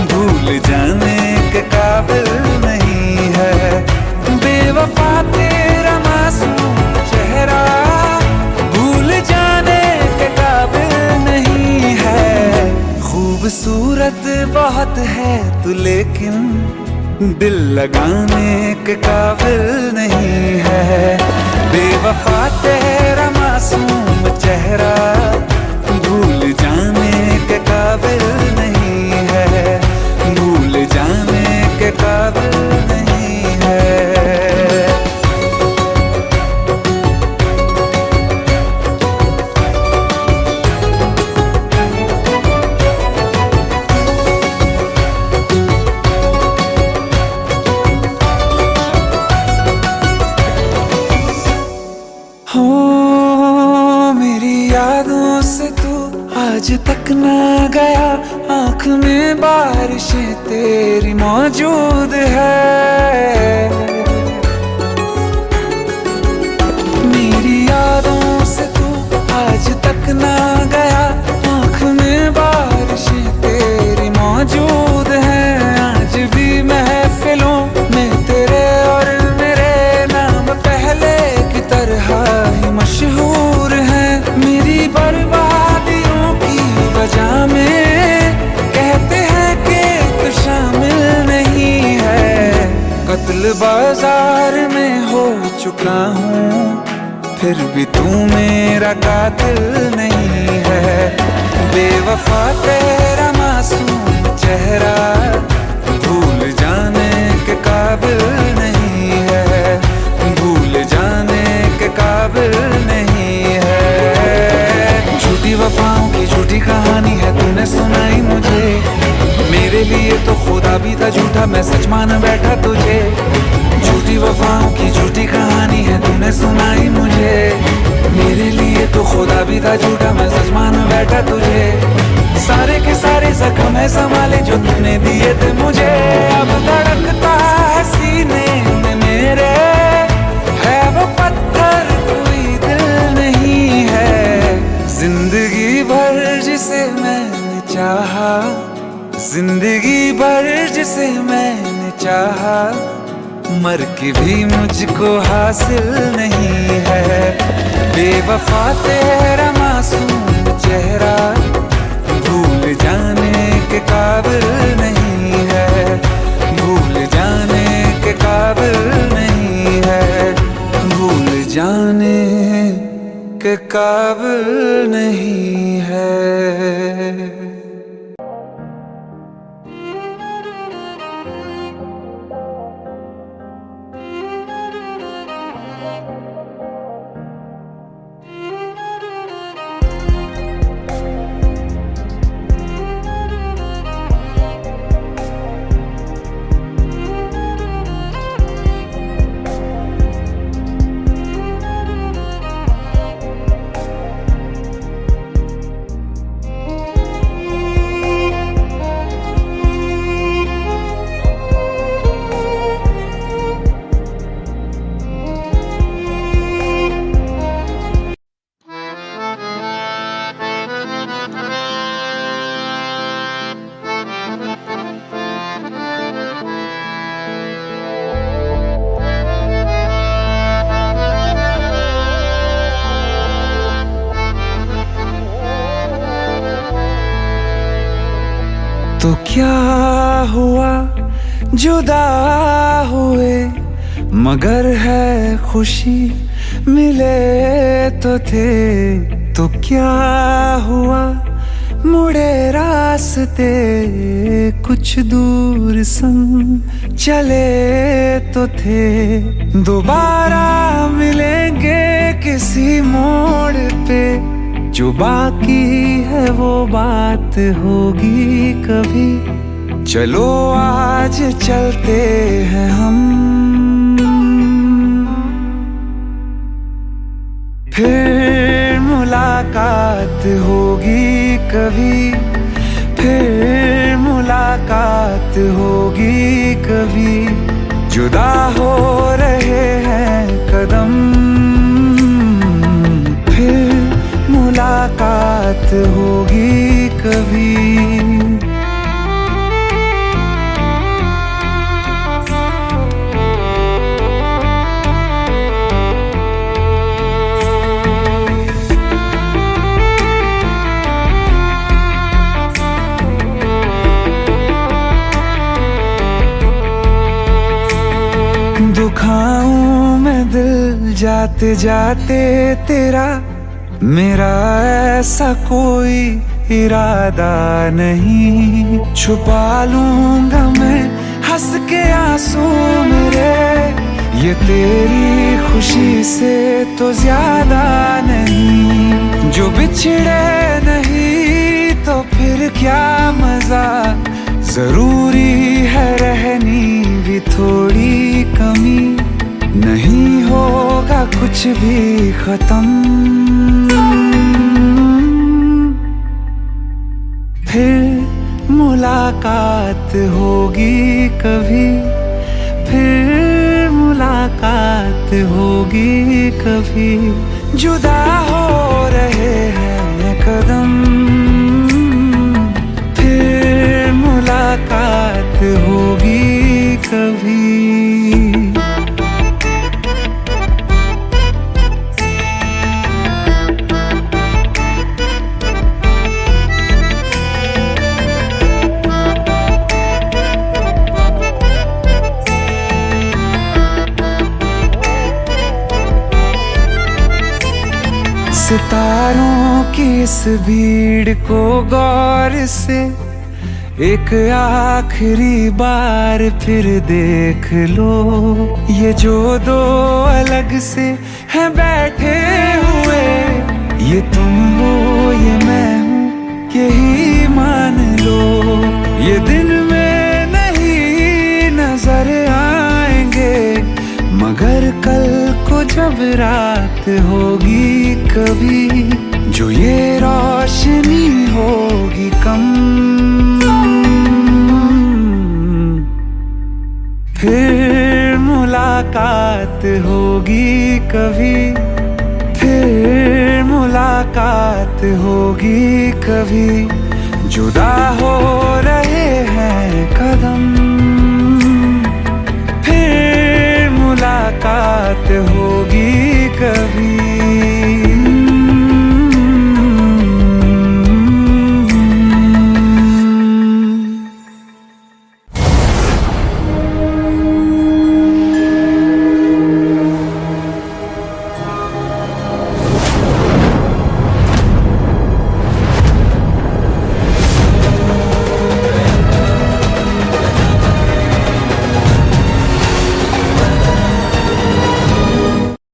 भूल जाने के काबिल नहीं है। बेवफा तेरा मासूम चेहरा भूल जाने के काबिल नहीं है। खूबसूरत बहुत है तू लेकिन दिल लगाने के काबिल नहीं है। बेवफा तेरा मासूम चेहरा भूल जाने के काबिल नहीं है। भूल जाने के काबिल नहीं है। आज तक ना गया, आँख में बारिशें तेरी मौजूद है। मेरी यादों से तू आज तक ना गया, आँख में बारिशें तेरी मौजूद है। आज भी महफिलों में तेरे और मेरे नाम पहले की तरह ही मशहूर है। मेरी बर्बादियों वजह में कहते हैं कि तू शामिल नहीं है। कत्ल बाजार में हो चुका हूँ, फिर भी तू मेरा कातिल नहीं है। बेवफा तेरा मासूम चेहरा भूल जाने के काबिल नहीं है। भूल जाने के काबिल नहीं है। झूठी वफाओं की झूठी कहानी है तूने सुनाई मुझे। मेरे लिए तो खुदा भी था झूठा, मैं सच मान बैठा तुझे। झूठी वफाओं की झूठी कहानी है तूने सुनाई मुझे। मेरे लिए तो खुदा भी था झूठा, मैं सच मान बैठा तुझे। सारे के सारे जख्म है संभाले जो तूने दिए थे मुझे। अब धड़कता है सीने में मेरे, है वो पत्थर कोई दिल नहीं है। जिंदगी भर जिसे मैंने चाहा, जिंदगी भर जिसे मैंने चाहा, मर के भी मुझको हासिल नहीं है। बेवफा तेरा मासूम चेहरा भूल जाने के काबिल नहीं है। भूल जाने के काबिल नहीं है। भूल जाने के काबिल नहीं है। हुआ जुदा हुए, मगर है खुशी मिले तो थे। तो क्या हुआ मुड़े रास्ते, कुछ दूर संग चले तो थे। दोबारा मिलेंगे किसी मोड़ पे, जो बाकी है वो बात होगी कभी। चलो आज चलते हैं हम, फिर मुलाकात होगी कभी, फिर मुलाकात होगी कभी। जुदा हो रहे हैं कदम, फिर मुलाकात होगी कभी। दुखाऊं मैं दिल जाते जाते तेरा, मेरा ऐसा कोई इरादा नहीं। छुपा लूंगा मैं हंस के आंसू मेरे, ये तेरी खुशी से तो ज्यादा नहीं। जो बिछड़े नहीं तो फिर क्या मजा, जरूरी है रहनी भी थोड़ी कमी। नहीं होगा कुछ भी खत्म, फिर मुलाकात होगी कभी, फिर मुलाकात होगी कभी। जुदा हो रहे हैं कदम, फिर मुलाकात होगी कभी। सितारों की इस भीड़ को गौर से एक आखिरी बार फिर देख लो। ये जो दो अलग से हैं बैठे हुए, ये तुम हो ये मैं हूँ यही मान लो। ये दिन में नहीं नजर आएंगे, मगर कल को जब रात होगी कभी, जो ये रोशनी होगी कम, फिर मुलाकात होगी कभी, फिर मुलाकात होगी कभी। जुदा हो रहे हैं कदम,